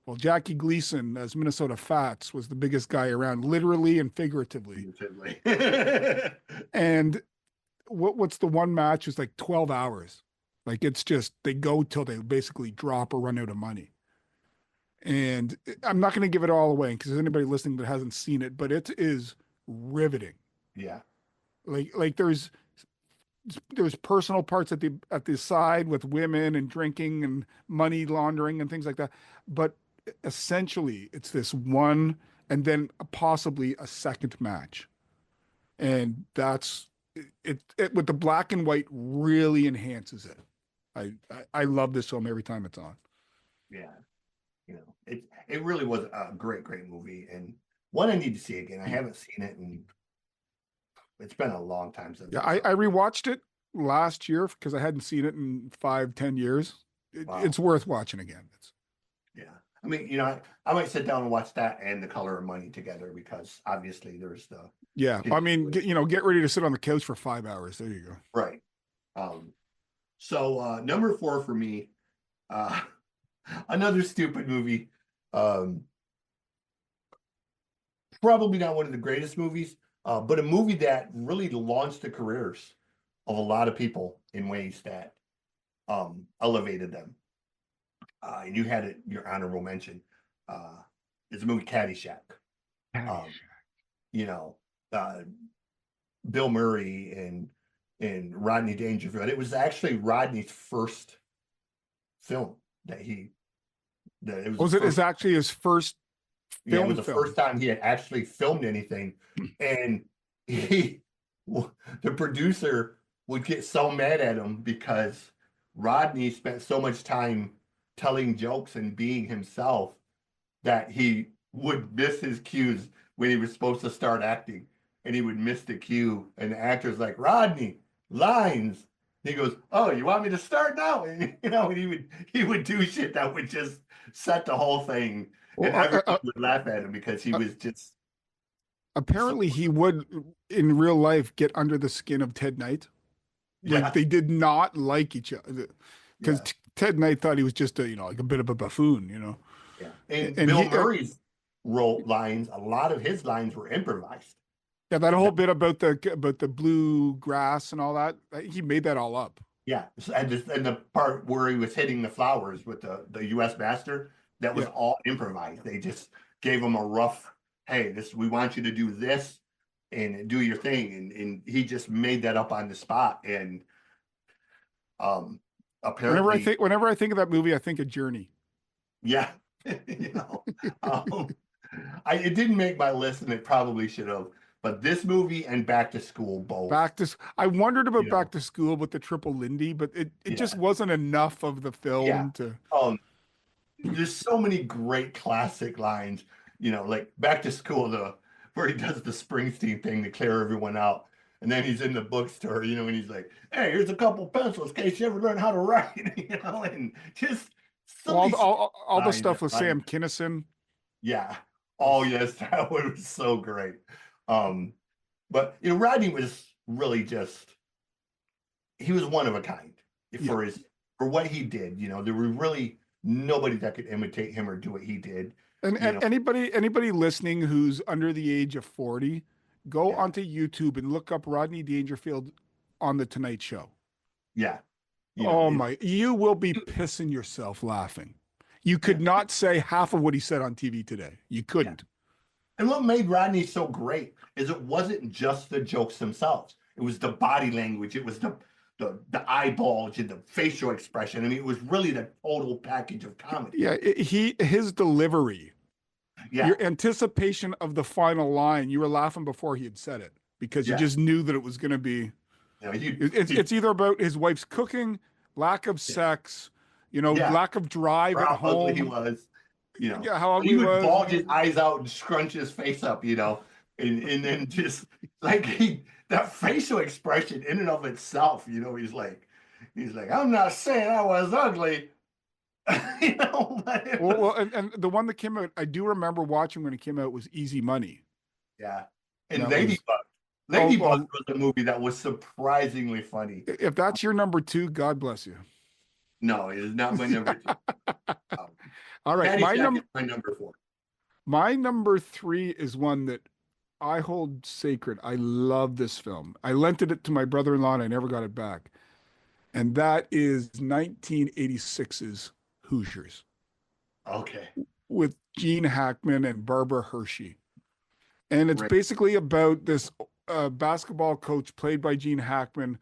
Well, Jackie Gleason as Minnesota Fats was the biggest guy around, literally and figuratively. And what's the one match is like 12 hours. Like it's just, they go till they basically drop or run out of money. And I'm not going to give it all away because there's anybody listening that hasn't seen it, but it is riveting. Yeah. Like there's personal parts at the side with women and drinking and money laundering and things like that, but essentially it's this one and then possibly a second match, and that's it with the black and white really enhances it. I love this film every time it's on. Yeah. It really was a great movie, and one I need to see again. I haven't seen it, and it's been a long time since. Yeah, I rewatched it last year because I hadn't seen it in 5-10 years. Wow. It's worth watching again. Yeah. I mean, I might sit down and watch that and The Color of Money together because obviously there's the Yeah, I mean, get ready to sit on the couch for 5 hours. There you go. right. So number 4 for me, another stupid movie. Probably not one of the greatest movies, but a movie that really launched the careers of a lot of people in ways that elevated them. And you had it, your honorable mention. It's a movie Caddyshack. You know, Bill Murray and Rodney Dangerfield. It was actually Rodney's first film that it was. It's actually his first Yeah, it was film. the first time he had actually filmed anything, and the producer would get so mad at him because Rodney spent so much time telling jokes and being himself that he would miss his cues when he was supposed to start acting, and he would miss the cue, and the actor's like, Rodney, lines. He goes, "Oh, you want me to start now?" And, and he would do shit that would just set the whole thing. And everyone would laugh at him because he was just. Apparently, he would in real life get under the skin of Ted Knight. Like they did not like each other because Ted Knight thought he was just like a bit of a buffoon. Yeah, and Bill Murray's lines, a lot of his lines were improvised. Yeah, that whole bit about the blue grass and all that, he made that all up. Yeah, and the part where he was hitting the flowers with the U.S. Master, that was all improvised. They just gave him a rough, hey, we want you to do this and do your thing, and he just made that up on the spot. And apparently, whenever I think of that movie, I think of Journey. Yeah, it didn't make my list, and it probably should have. But this movie and Back to School both. I wondered about Back to School with the triple Lindy, but it just wasn't enough of the film to. There's so many great classic lines, like Back to School, where he does the Springsteen thing to clear everyone out. And then he's in the bookstore, and he's like, "Hey, here's a couple pencils in case you ever learn how to write," and just all the stuff with Sam Kinison. Yeah. Oh yes, that was so great. But Rodney was really he was one of a kind for what he did. There was really nobody that could imitate him or do what he did. And anybody listening who's under the age of 40, go onto YouTube and look up Rodney Dangerfield on the Tonight Show. Yeah. You will be pissing yourself laughing. You could not say half of what he said on TV today. You couldn't. Yeah. And what made Rodney so great is it wasn't just the jokes themselves. It was the body language. It was the eye bulge and the facial expression. I mean, it was really the total package of comedy. Yeah, his delivery. Yeah. Your anticipation of the final line, you were laughing before he had said it because you just knew that it was going to be. It's either about his wife's cooking lack of sex, you know, Yeah. lack of drive Or at how ugly he home. was, you know. Yeah, how ugly He he would was. bulge his eyes out and scrunch his face up, and then just like that facial expression in and of itself, he's like, I'm not saying I was ugly, but it Well, was, and the one that came out, I do remember watching when it came out was Easy Money. yeah. And That was Ladybug oh, was a movie that was surprisingly funny. if that's your number two, God bless you. No, it is not my number two. Um, All right, Caddyshack is my number four. my number three is one that I hold sacred. I love this film. I lent it to my brother-in-law and I never got it back. And that is 1986's Hoosiers Okay, with Gene Hackman and Barbara Hershey. And it's great. basically about this basketball coach played by Gene Hackman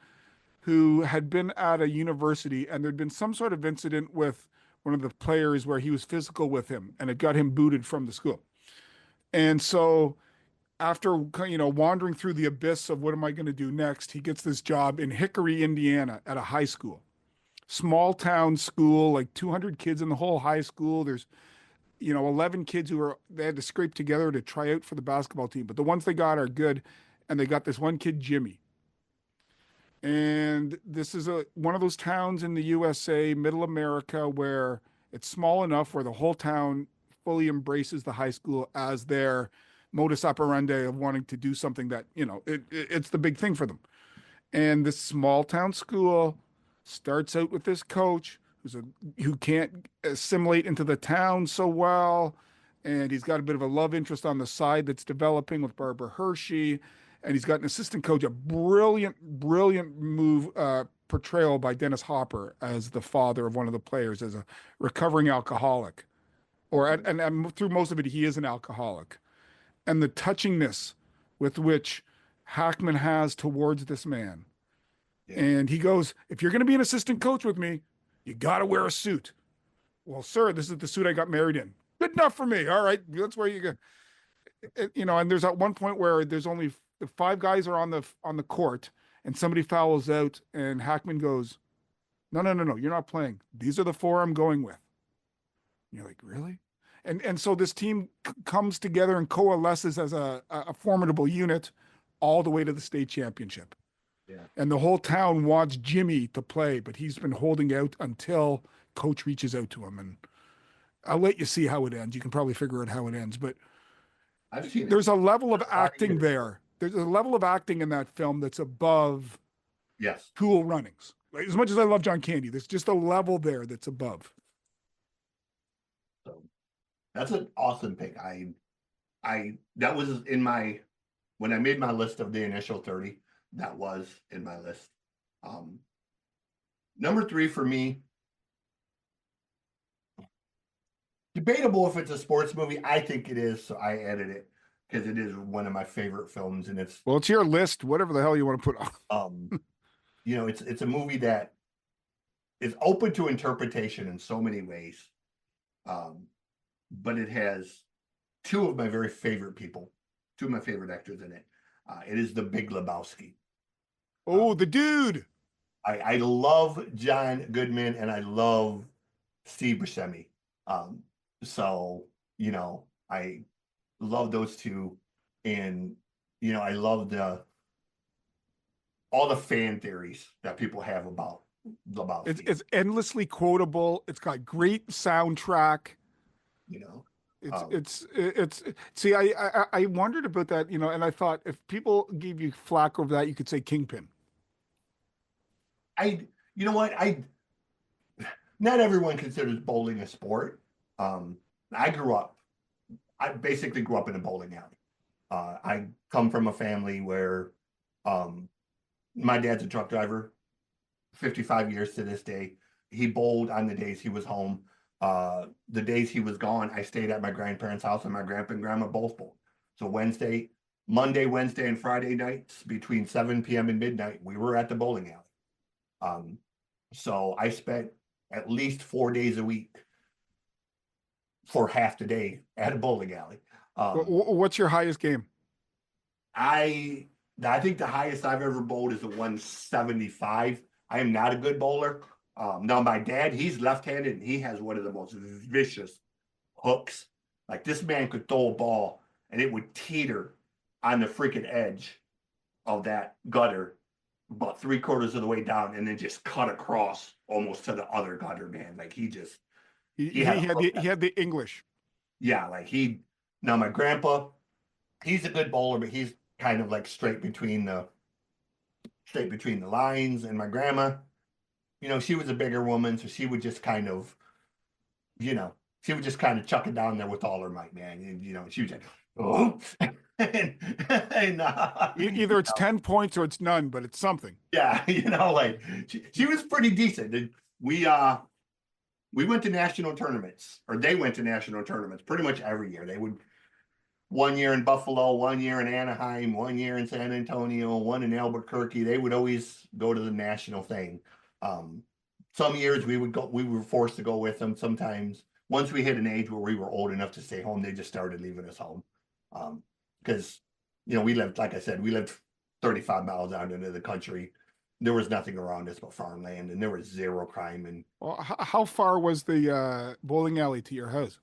who had been at a university and there'd been some sort of incident with one of the players where he was physical with him and it got him booted from the school. And so after wandering through the abyss of what am I going to do next, he gets this job in Hickory, Indiana at a high school. Small town school, like 200 kids in the whole high school. There's 11 kids they had to scrape together to try out for the basketball team, but the ones they got are good. And they got this one kid, Jimmy. And this is one of those towns in the USA, middle America, where it's small enough where the whole town fully embraces the high school as their modus operandi of wanting to do something that, it's the big thing for them. And this small town school starts out with this coach who can't assimilate into the town so well. And he's got a bit of a love interest on the side that's developing with Barbara Hershey. And he's got an assistant coach, a brilliant, brilliant portrayal by Dennis Hopper as the father of one of the players, as a recovering alcoholic. And through most of it, he is an alcoholic. And the touchingness with which Hackman has towards this man. Yeah. And he goes, if you're going to be an assistant coach with me, you got to wear a suit. Well, sir, this is the suit I got married in. Good enough for me. All right, that's where you go. And there's at one point where there's only five guys are on the court, and somebody fouls out, and Hackman goes, no, you're not playing. These are the four I'm going with. And you're like, really? And so this team comes together and coalesces as a formidable unit all the way to the state championship. Yeah. And the whole town wants Jimmy to play, but he's been holding out until coach reaches out to him. And I'll let you see how it ends. You can probably figure out how it ends, but there's a level of acting there. There's a level of acting in that film that's above Cool Runnings. Like, as much as I love John Candy, there's just a level there that's above. So that's an awesome pick. That was when I made my list of the initial 30, that was in my list. Number 3 for me, debatable if it's a sports movie. I think it is, so I added it because it is one of my favorite films, and it's your list, whatever the hell you want to put on. It's a movie that is open to interpretation in so many ways. But it has two of my very favorite people, two of my favorite actors in it. It is The Big Lebowski. Oh, the dude. I love John Goodman and I love Steve Buscemi. So, I love those two. And, I love all the fan theories that people have about Lebowski. It's endlessly quotable. It's got great soundtrack. See, I wondered about that, and I thought if people gave you flack over that, you could say Kingpin. Not everyone considers bowling a sport. I basically grew up in a bowling alley. I come from a family where my dad's a truck driver, 55 years to this day. He bowled on the days he was home. The days he was gone, I stayed at my grandparents' house, and my grandpa and grandma both bowled. So Monday, Wednesday, and Friday nights between 7 p.m. and midnight, we were at the bowling alley. So I spent at least 4 days a week for half the day at a bowling alley. What's your highest game? I think the highest I've ever bowled is a 175. I am not a good bowler. Now my dad, he's left-handed and he has one of the most vicious hooks. Like this man could throw a ball and it would teeter on the freaking edge of that gutter about 3/4 of the way down and then just cut across almost to the other gutter, man. Like he had a hook he had the English. yeah, like now my grandpa, he's a good bowler, but he's kind of like straight between the lines. And my grandma, she was a bigger woman, so she would just kind of, she would just kind of chuck it down there with all her might, man. And she was like, oh, and Either it's 10 points or it's none, but it's something. yeah, like she was pretty decent. And we went to national tournaments, or they went to national tournaments pretty much every year. They would 1 year in Buffalo, 1 year in Anaheim, 1 year in San Antonio, one in Albuquerque. They would always go to the national thing. Some years we were forced to go with them. Sometimes once we hit an age where we were old enough to stay home, they just started leaving us home. Because, we lived, like I said, we lived 35 miles out into the country. There was nothing around us but farmland, and there was zero crime. And Well, how far was the bowling alley to your house?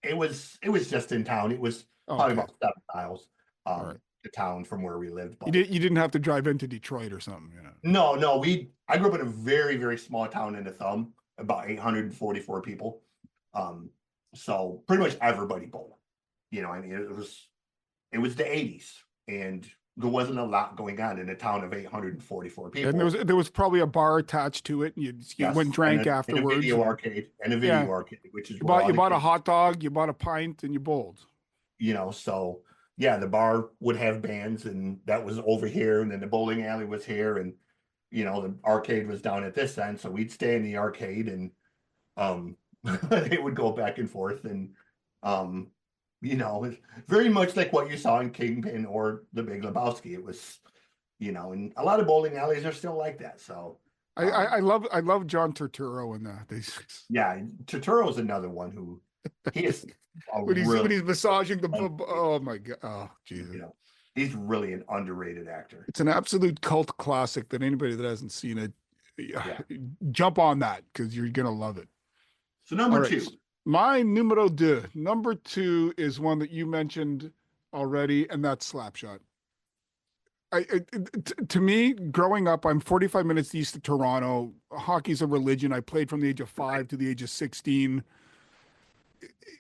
it was just in town. It was probably about 7 miles right. to town from where we lived. But You didn't have to drive into Detroit or something, no, I grew up in a very, very small town in the Thumb, about 844 people. So pretty much everybody bowled. It was the 80s, and there wasn't a lot going on in a town of 844 people. And there was probably a bar attached to it, and you Yes, went and drank and afterwards. a video arcade, which is you bought a hot dog, you bought a pint, and you bowled. So yeah, the bar would have bands, and that was over here, and then the bowling alley was here, and the arcade was down at this end, so we'd stay in the arcade, and they would go back and forth, and it's very much like what you saw in Kingpin or The Big Lebowski. It was, and a lot of bowling alleys are still like that. So I love John Turturro in that. Yeah, Turturro is another one who he is when he's massaging the oh my god, oh Jesus. He's really an underrated actor. It's an absolute cult classic that anybody that hasn't seen it, jump on that because you're gonna love it. So number two. My numero deux. Number two is one that you mentioned already, and that's Slapshot. To me, growing up, I'm 45 minutes east of Toronto. Hockey's a religion. I played from the age of 5 to the age of 16.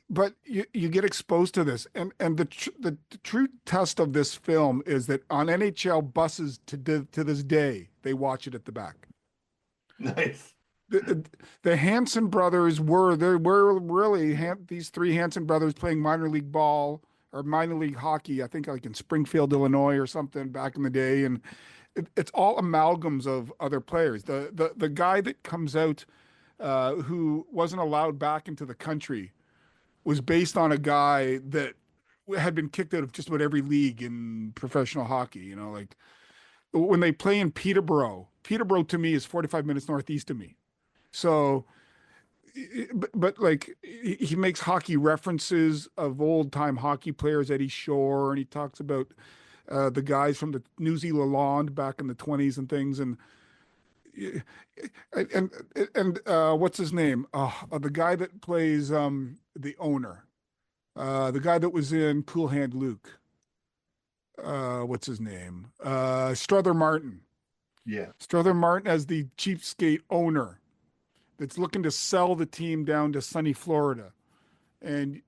But you get exposed to this, and the true test of this film is that on NHL buses to this day, they watch it at the back. Nice. The Hanson brothers were really these three Hanson brothers playing minor league ball or minor league hockey, I think like in Springfield, Illinois or something back in the day. And it's all amalgams of other players. The guy that comes out who wasn't allowed back into the country was based on a guy that had been kicked out of just about every league in professional hockey. Like when they play in Peterborough to me is 45 minutes northeast of me. So, but like he makes hockey references of old time hockey players, Eddie Shore, and he talks about the guys from the New Zealand Lalonde back in the 20s and things. And what's his name? The guy that plays the owner, the guy that was in Cool Hand Luke. What's his name? Strother Martin. Yeah, Strother Martin as the cheapskate owner that's looking to sell the team down to sunny Florida. And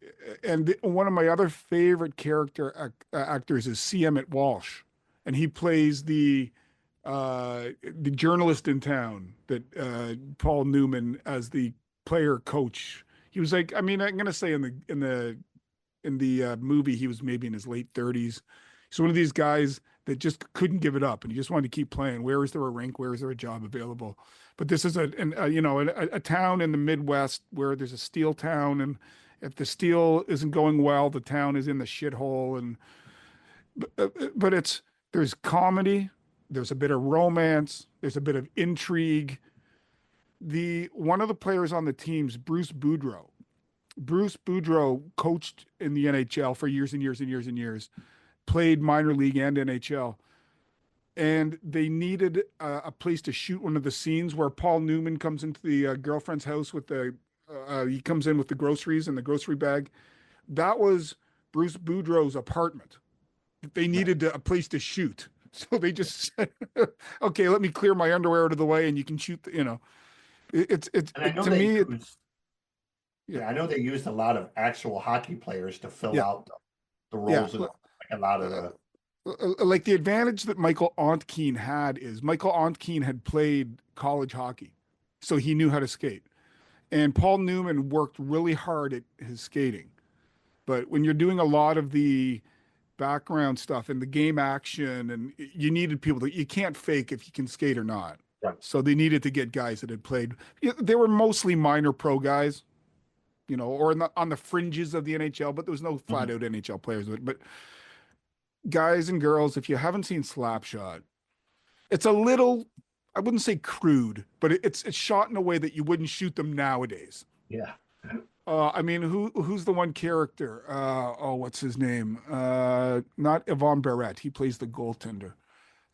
one of my other favorite character actors is C. Emmett Walsh, and he plays the journalist in town that Paul Newman as the player coach. He was like, I mean, I'm gonna say in the movie he was maybe in his late 30s. He's one of these guys that just couldn't give it up, and he just wanted to keep playing. Where is there a rink? Where is there a job available? But this is a town in the Midwest where there's a steel town, and if the steel isn't going well, the town is in the shithole. And but there's comedy, there's a bit of romance, there's a bit of intrigue. One of the players on the team's Bruce Boudreau. Bruce Boudreau coached in the NHL for years and years and years and years, played minor league and NHL. and they needed a place to shoot one of the scenes where Paul Newman comes into the girlfriend's house with he comes in with the groceries in the grocery bag. That was Bruce Boudreau's apartment. They needed a place to shoot. So they just said, okay, let me clear my underwear out of the way and you can shoot, And I know to they me, used, I know they used a lot of actual hockey players to fill yeah, out the yeah. roles in like a lot of the. Like the advantage that Michael Ontkeen had is Michael Ontkeen had played college hockey, so he knew how to skate. And Paul Newman worked really hard at his skating. But when you're doing a lot of the background stuff and the game action, and you needed people that you can't fake if you can skate or not. Right. So they needed to get guys that had played. They were mostly minor pro guys, or on the fringes of the NHL, but there was no flat out NHL players. But guys and girls, if you haven't seen Slapshot, it's a little, I wouldn't say crude, but it's shot in a way that you wouldn't shoot them nowadays. Yeah. I mean, who's the one character? What's his name? Not Yvonne Barrett. He plays the goaltender.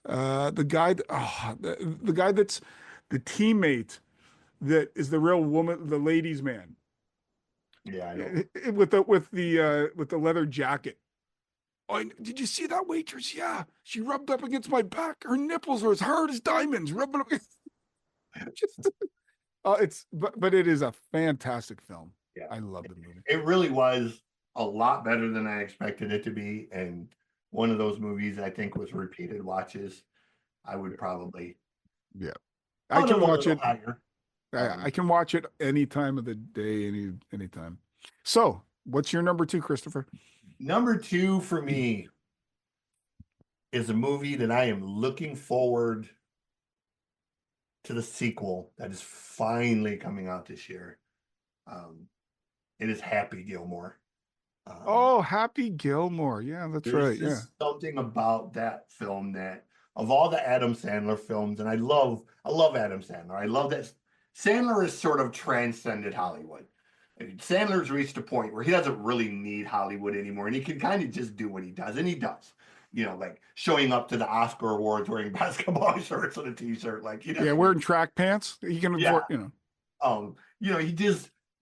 The guy, the guy that's the teammate that is the real woman, the ladies' man. Yeah, I know. With the leather jacket. Oh, did you see that waitress? Yeah, she rubbed up against my back. Her nipples are as hard as diamonds. Rubbing up. Just, but it is a fantastic film. Yeah. I love the movie. It really was a lot better than I expected it to be. And one of those movies I think with repeated watches, I would probably. Yeah. I can watch it. Higher. I can watch it any time of the day, anytime. So what's your number 2, Christopher? Number 2 for me is a movie that I am looking forward to the sequel that is finally coming out this year. It is Happy Gilmore. Happy Gilmore. Yeah, that's right. Yeah. Something about that film that of all the Adam Sandler films, and I love Adam Sandler. I love that Sandler has sort of transcended Hollywood. Sandler's reached a point where he doesn't really need Hollywood anymore, and he can kind of just do what he does, and he does. Like showing up to the Oscar awards wearing basketball shorts and a t-shirt, Yeah, wearing track pants. He can afford,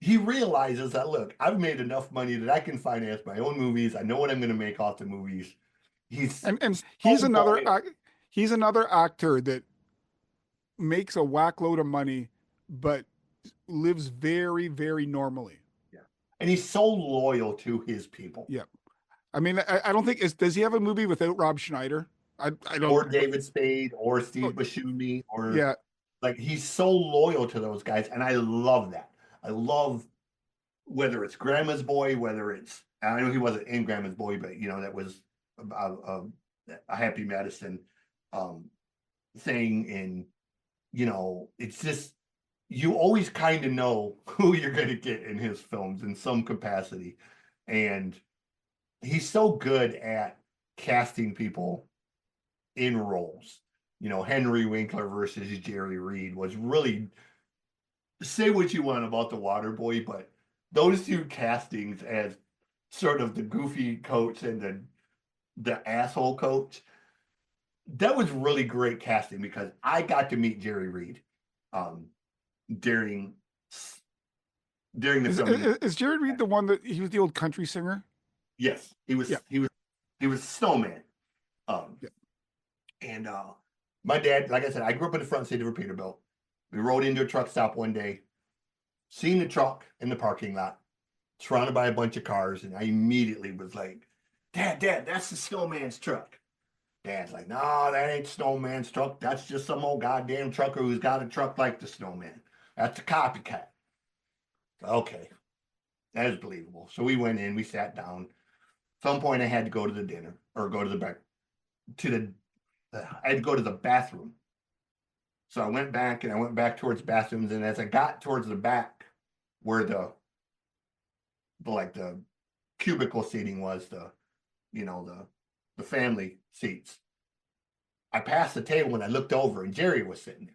he realizes that, look, I've made enough money that I can finance my own movies. I know what I'm going to make off the movies. He's another actor that makes a whack load of money, but lives very, very normally. Yeah. And he's so loyal to his people. Yeah. I mean, I don't think does he have a movie without Rob Schneider? I don't. Or David Spade or Steve Buscemi or he's so loyal to those guys, and I love that. I love whether it's Grandma's Boy, whether it's I know he wasn't in Grandma's Boy, but that was a Happy Madison thing, and it's just you always kind of know who you're going to get in his films in some capacity, and he's so good at casting people in roles. Henry Winkler versus Jerry Reed was really, say what you want about the Waterboy, but those two castings as sort of the goofy coach and the asshole coach, that was really great casting because I got to meet Jerry Reed during the film. Is Jerry Reed the one that he was the old country singer? Yes, he was. Yeah. He was Snowman. And my dad, like I said, I grew up in the front city of Peterbilt. We rode into a truck stop one day, seen the truck in the parking lot, surrounded by a bunch of cars, and I immediately was like, Dad, that's the Snowman's truck. Dad's like, no, that ain't Snowman's truck. That's just some old goddamn trucker who's got a truck like the Snowman. That's a copycat. Okay. That is believable. So we went in, we sat down. At some point I had to go to the dinner or go to the back I had to go to the bathroom. So I went back towards bathrooms, and as I got towards the back where the cubicle seating was, the family seats, I passed the table and I looked over and Jerry was sitting there.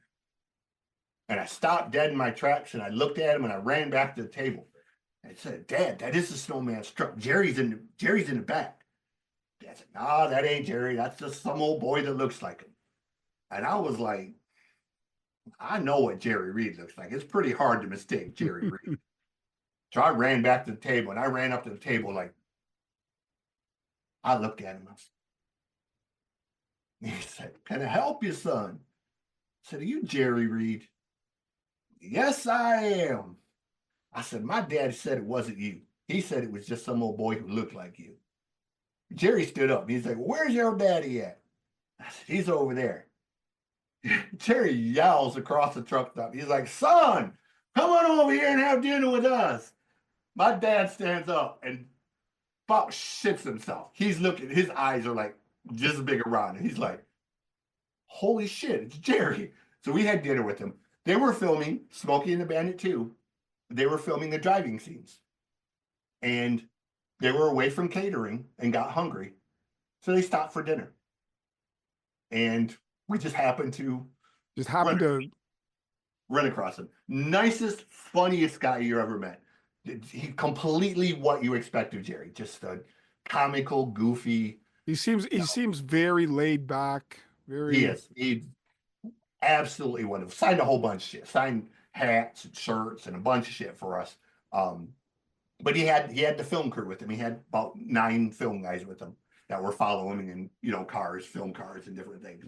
And I stopped dead in my tracks and I looked at him and I ran back to the table. I said, Dad, that is the Snowman's truck. Jerry's in the back. Dad said, nah, that ain't Jerry. That's just some old boy that looks like him. And I was like, I know what Jerry Reed looks like. It's pretty hard to mistake Jerry Reed. So I ran back to the table and I ran up to the table like, I looked at him. He said, "Can I help you, son?" I said, "Are you Jerry Reed?" "Yes, I am." I said, "My dad said it wasn't you. He said it was just some old boy who looked like you." Jerry stood up. He's like, "Where's your daddy at?" I said, "He's over there." Jerry yells across the truck stop. He's like, "Son, come on over here and have dinner with us." My dad stands up and about shits himself. He's looking, his eyes are like just big around, and he's like, "Holy shit, it's Jerry." So we had dinner with him. They were filming Smokey and the Bandit 2. They were filming the driving scenes. And they were away from catering and got hungry. So they stopped for dinner. And we just happened to Just happened to run across him. Nicest, funniest guy you ever met. He completely what you expect of Jerry. Just a comical, goofy. he seems very laid back, very He is. He absolutely wonderful. Signed a whole bunch of shit. Signed hats and shirts and a bunch of shit for us. But he had the film crew with him. He had about 9 film guys with him that were following him in cars, film cars, and different things.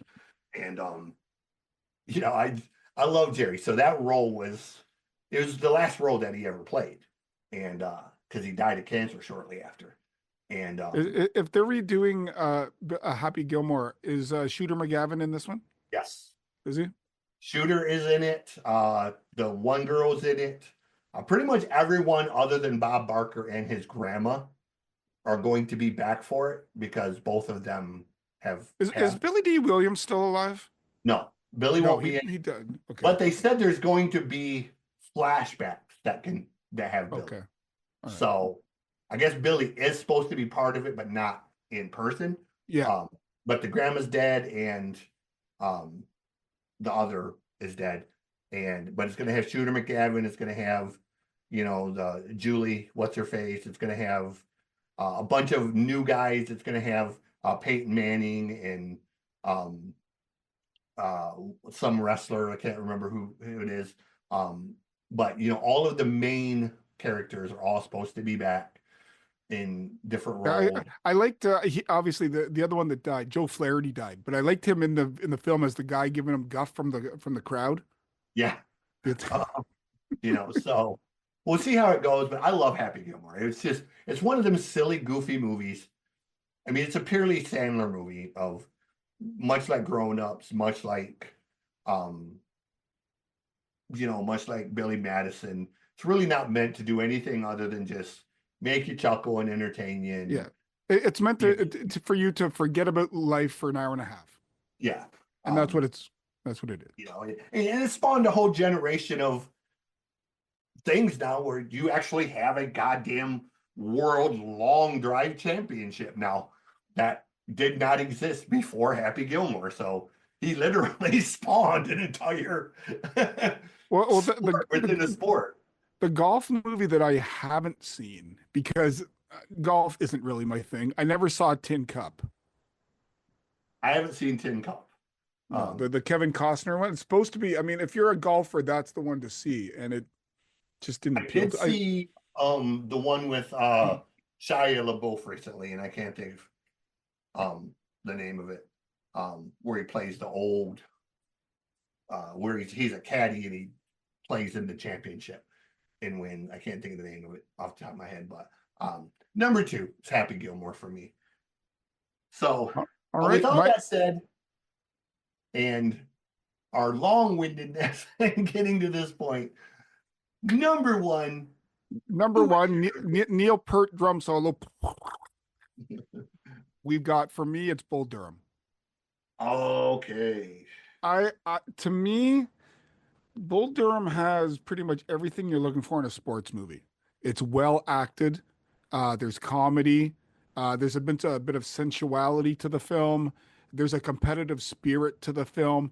And I love Jerry. So that role was the last role that he ever played, and because he died of cancer shortly after. And if they're redoing Happy Gilmore, is Shooter McGavin in this one? yes, Is he? Shooter is in it. The one girl's in it. Pretty much everyone other than Bob Barker and his grandma are going to be back for it because both of them have. Is Billy D. Williams still alive? No, Billy No, won't be in. he died. Okay. But they said there's going to be flashbacks that have Billy. Okay. All right. So I guess Billy is supposed to be part of it, but not in person. Yeah. But the grandma's dead and the other is dead. But it's gonna have Shooter McGavin, it's gonna have, the Julie, what's her face, it's gonna have a bunch of new guys, it's gonna have Peyton Manning and some wrestler, I can't remember who it is. But all of the main characters are all supposed to be back in different roles. I liked obviously the other one that died, Joe Flaherty died, but I liked him in the film as the guy giving him guff from the crowd. Yeah. So we'll see how it goes, but I love Happy Gilmore. It's one of them silly, goofy movies. I mean, it's a purely Sandler movie of much like Grown Ups, much like much like Billy Madison. It's really not meant to do anything other than just make you chuckle and entertain you. And, yeah, it's meant for you to forget about life for an hour and a half. Yeah, and that's what it is. And it spawned a whole generation of things now where you actually have a goddamn world long drive championship now that did not exist before Happy Gilmore. So he literally spawned an entire within a sport. The golf movie that I haven't seen, because golf isn't really my thing. I never saw Tin Cup. I haven't seen Tin Cup. The Kevin Costner one. It's supposed to be. I mean, if you're a golfer, that's the one to see, and it just didn't appeal. I did see the one with Shia LaBeouf recently, and I can't think of the name of it. Where he plays the old, where he's a caddy and he plays in the championship and win. I can't think of the name of it off the top of my head, but number 2 is Happy Gilmore for me. So with all that said, and our long-windedness in getting to this point, number one, Neil Peart drum solo. We've got, for me, it's Bull Durham. Okay. To me, Bull Durham has pretty much everything you're looking for in a sports movie. It's well acted. There's comedy. There's a bit of sensuality to the film. There's a competitive spirit to the film,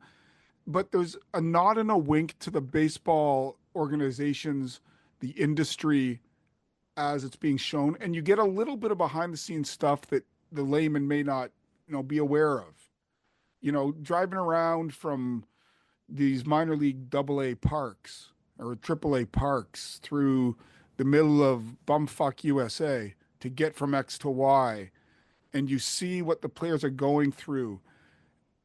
but there's a nod and a wink to the baseball organizations, the industry as it's being shown. And you get a little bit of behind the scenes stuff that the layman may not, be aware of. driving around from these minor league AA parks or AAA parks through the middle of bumfuck USA to get from X to Y, and you see what the players are going through.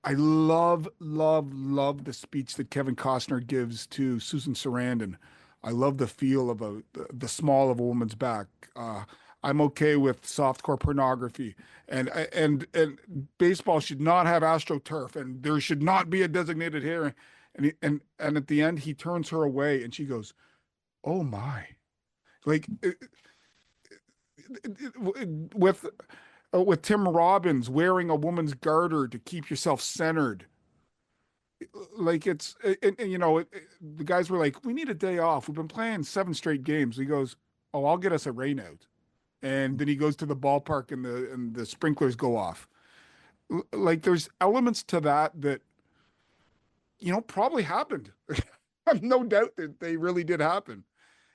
I love, love, love the speech that Kevin Costner gives to Susan Sarandon. I love the feel of the small of a woman's back. I'm okay with softcore pornography, and baseball should not have AstroTurf, and there should not be a designated hitter. And at the end, he turns her away, and she goes, "Oh my!" Like with with Tim Robbins wearing a woman's garter to keep yourself centered. Like the guys were like, "We need a day off. We've been playing 7 straight games." He goes, "Oh, I'll get us a rain out." And then he goes to the ballpark and the sprinklers go off. Like there's elements to that probably happened. I've no doubt that they really did happen.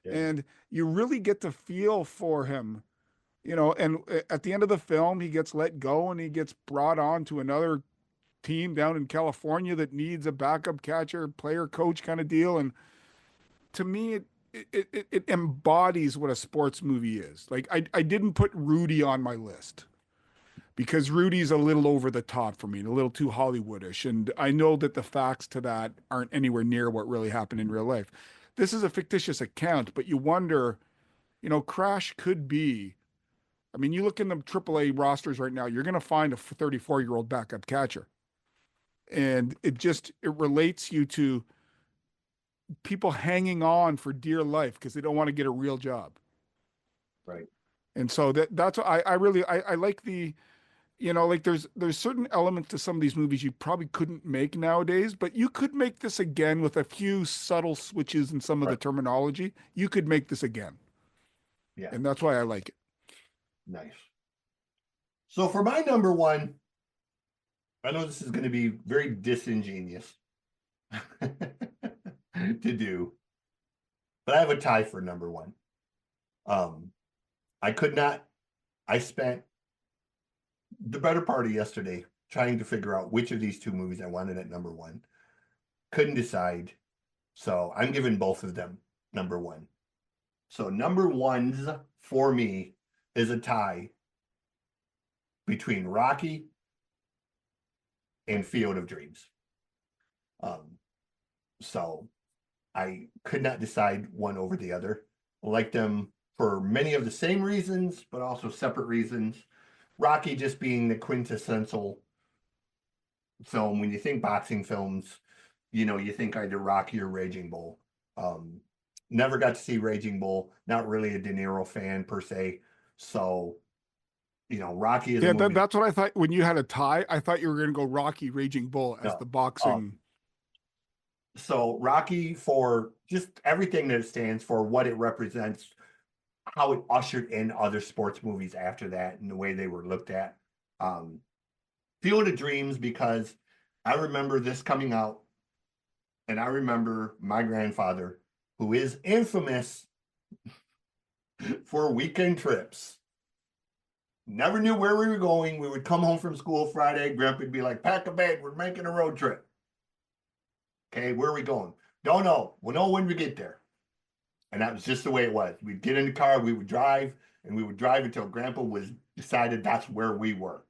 Yeah. And you really get to feel for him, and at the end of the film, he gets let go and he gets brought on to another team down in California that needs a backup catcher, player coach kind of deal. And to me, it embodies what a sports movie is. Like I didn't put Rudy on my list because Rudy's a little over the top for me, a little too Hollywoodish. And I know that the facts to that aren't anywhere near what really happened in real life. This is a fictitious account, but you wonder, Crash could be. I mean, you look in the AAA rosters right now, you're going to find a 34-year-old backup catcher. And it relates you to people hanging on for dear life because they don't want to get a real job. Right. And so that's what I really like like there's certain elements to some of these movies you probably couldn't make nowadays, but you could make this again with a few subtle switches in some of the terminology. You could make this again. Yeah. And that's why I like it. Nice. So for my number one, I know this is going to be very disingenuous to do, but I have a tie for number one. I spent the better part of yesterday trying to figure out which of these two movies I wanted at number one. Couldn't decide. So I'm giving both of them number one. So number ones for me is a tie between Rocky and Field of Dreams. So I could not decide one over the other. I like them for many of the same reasons, but also separate reasons. Rocky just being the quintessential film. When you think boxing films, you think either Rocky or Raging Bull. Never got to see Raging Bull. Not really a De Niro fan per se. So, Rocky is a movie. That's what I thought when you had a tie. I thought you were going to go Rocky, Raging Bull as the boxing. So Rocky, for just everything that it stands for, what it represents, how it ushered in other sports movies after that and the way they were looked at. Field of Dreams, because I remember this coming out and I remember my grandfather, who is infamous for weekend trips. Never knew where we were going. We would come home from school Friday. Grandpa would be like, pack a bag. We're making a road trip. Okay, where are we going? Don't know. We'll know when we get there. And that was just the way it was. We'd get in the car, we would drive, and we would drive until Grandpa was decided that's where we were.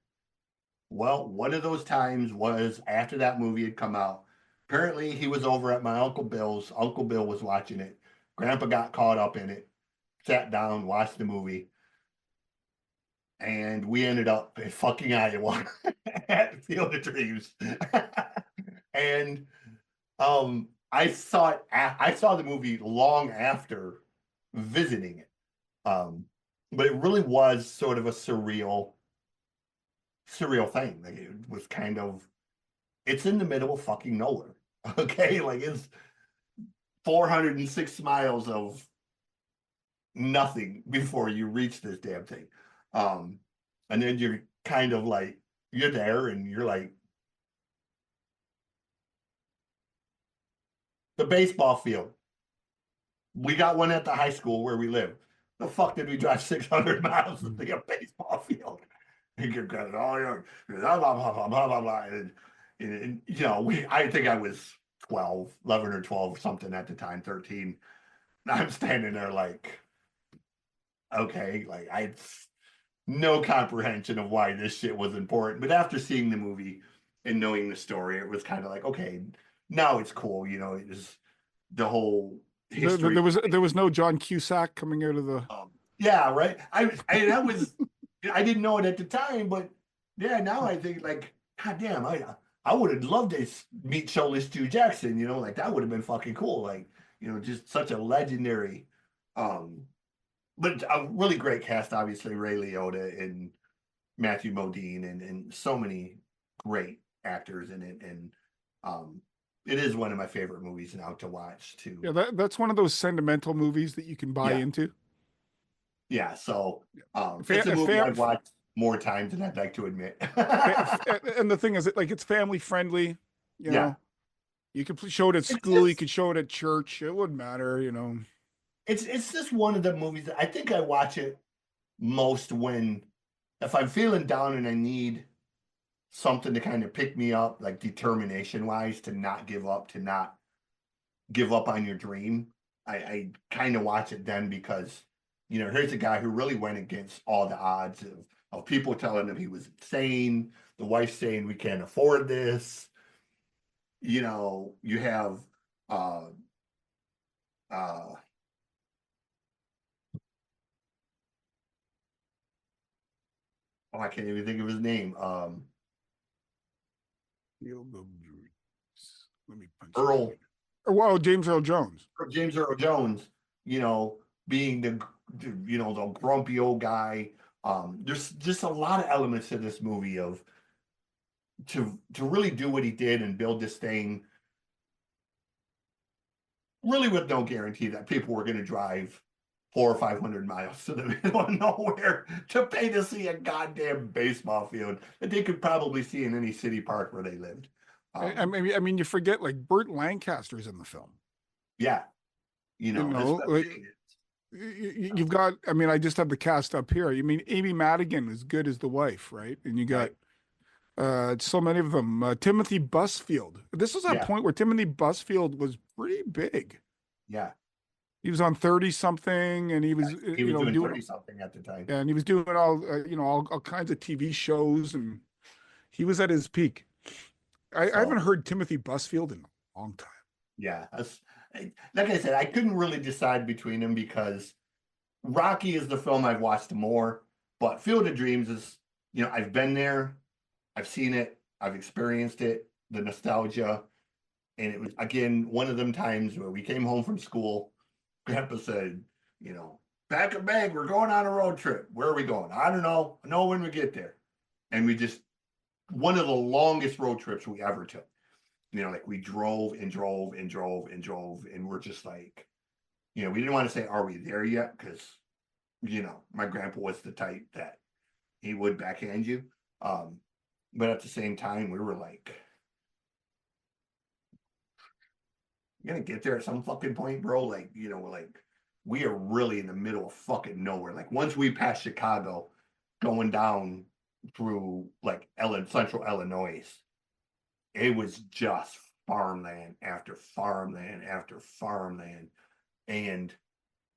Well, one of those times was after that movie had come out. Apparently, he was over at my Uncle Bill's. Uncle Bill was watching it. Grandpa got caught up in it, sat down, watched the movie, and we ended up in fucking Iowa at Field of Dreams. And I saw it. I saw the movie long after visiting it, but it really was sort of a surreal thing. Like, it was kind of, it's in the middle of fucking nowhere. Okay, like it's 406 miles of nothing before you reach this damn thing, and then you're kind of like you're there, and you're like, the baseball field. We got one at the high school where we live. The fuck did we drive 600 miles to see a baseball field? And you're going, oh, blah, blah, blah, blah, blah, blah. And, you know, I think I was 12, 11 or 12 or something at the time, 13. And I'm standing there like, okay, like I had no comprehension of why this shit was important. But after seeing the movie and knowing the story, it was kind of like, okay, now it's cool. You know, it was the whole history. There was no John Cusack coming out of the. Yeah, right. That was I didn't know it at the time, but yeah, now I think like, God damn, I would have loved to meet Shoulders Stu Jackson. You know, like that would have been fucking cool. Like, you know, just such a legendary, um, but a really great cast. Obviously, Ray Liotta and Matthew Modine and so many great actors in it, and it is one of my favorite movies now to watch too. Yeah, that's one of those sentimental movies that you can buy Yeah. into. Yeah, so it's a Fa- movie fa- I've watched more times than I'd like to admit. and the thing is, like, it's family friendly. You Yeah. know, you could show it at It's school, you just could show it at church. It wouldn't matter, you know. it's just one of the movies that I think I watch it most when if I'm feeling down and I need something to kind of pick me up, like determination wise, to not give up, to not give up on your dream. I kind of watch it then because, you know, here's a guy who really went against all the odds of people telling him he was insane, the wife saying we can't afford this. You know, you have uh uh oh, I can't even think of his name. Field of Dreams. Let me punch Earl it. Well, James Earl Jones. James Earl Jones, you know, being you know, the grumpy old guy. There's just a lot of elements to this movie of to really do what he did and build this thing really with no guarantee that people were going to drive 400 or 500 miles to the middle of nowhere to pay to see a goddamn baseball field that they could probably see in any city park where they lived. I mean, you forget like Burt Lancaster's in the film. Yeah, you You know, know, like you've got. I mean, I just have the cast up here. You mean Amy Madigan is good as the wife, right? And you got so many of them. Timothy Busfield. This was a yeah, point where Timothy Busfield was pretty big. yeah. He was on 30 something, and he was He you was know doing doing 30 something at the time. and he was doing all you know all kinds of TV shows, and he was at his peak. I haven't So heard Timothy Busfield in a long time. yeah, like I said, I couldn't really decide between them because Rocky is the film I've watched more, but Field of Dreams is, you know, I've been there, I've seen it, I've experienced it, the nostalgia. And it was, again, one of them times where we came home from school. Grandpa said, you know, pack a bag, we're going on a road trip. Where are we going? I don't know. I know when we get there. And we just, one of the longest road trips we ever took. You know, like we drove and drove and drove and drove. And we're just like, you know, we didn't want to say, are we there yet? Because, you know, my grandpa was the type that he would backhand you. But at the same time, we were like, you're gonna get there at some fucking point, bro. Like, you know, like we are really in the middle of fucking nowhere. Like once we pass Chicago, going down through like Central Illinois, it was just farmland after farmland after farmland. And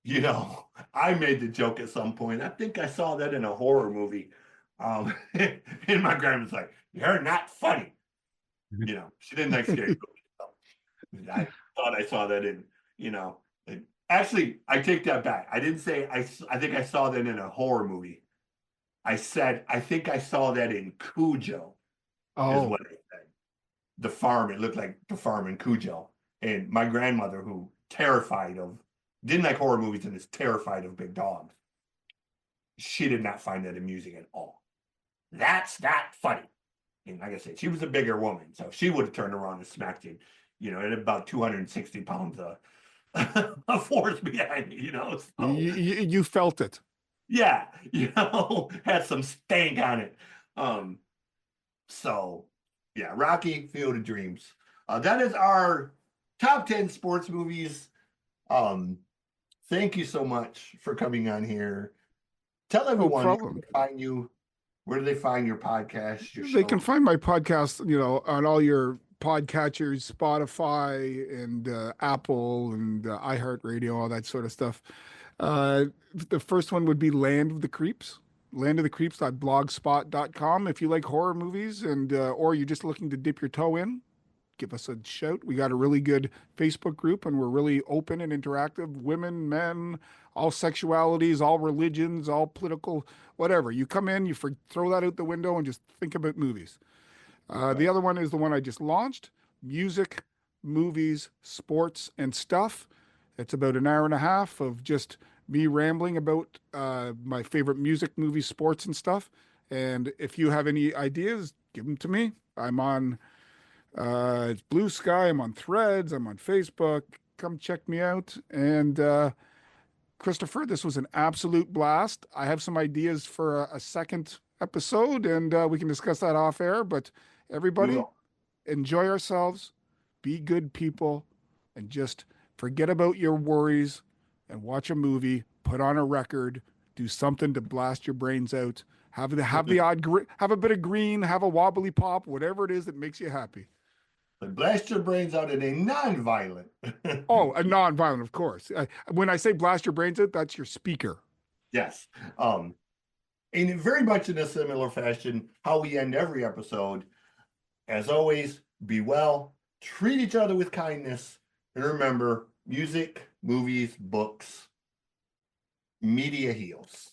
you know, I made the joke at some point. I think I saw that in a horror movie. And my grandma's like, "You're not funny." You know, she didn't like scary movies. I thought I saw that in, you know, actually, I take that back. I didn't say I think I saw that in a horror movie. I said, I think I saw that in Cujo, is Oh, what I said. The farm, it looked like the farm in Cujo. And my grandmother, who didn't like horror movies and is terrified of big dogs, she did not find that amusing at all. That's not funny. And like I said, she was a bigger woman, so she would have turned around and smacked you, you know, at about 260 pounds of force behind you, you know. So you felt it. yeah, you know, had some stank on it. So yeah, Rocky, Field of Dreams. That is our top 10 sports movies. Thank you so much for coming on here. Tell No everyone where problem. to find you, Where do they find your podcast, your They can show? find my podcast, on all your podcatchers, Spotify and Apple and iHeartRadio, all that sort of stuff. Uh, the first one would be Land of the Creeps, landofthecreeps.blogspot.com. If you like horror movies and or you're just looking to dip your toe in, give us a shout. We got a really good Facebook group and we're really open and interactive. Women, men, all sexualities, all religions, all political, whatever. You come in, throw that out the window and just think about movies. The other one is the one I just launched, music, movies, sports, and stuff. It's about an hour and a half of just me rambling about my favorite music, movies, sports, and stuff. And if you have any ideas, give them to me. I'm on it's Blue Sky. I'm on Threads. I'm on Facebook. Come check me out. And Christopher, this was an absolute blast. I have some ideas for a second episode, and we can discuss that off air. But We everybody, will. enjoy ourselves, be good people, and just forget about your worries and watch a movie, put on a record, do something to blast your brains out. Have a bit of green, have a wobbly pop, whatever it is that makes you happy. But blast your brains out in a non-violent. Oh, a non-violent, of course. When I say blast your brains out, that's your speaker. Yes. And very much in a similar fashion, how we end every episode. As always, be well, treat each other with kindness, and remember, music, movies, books, media heals.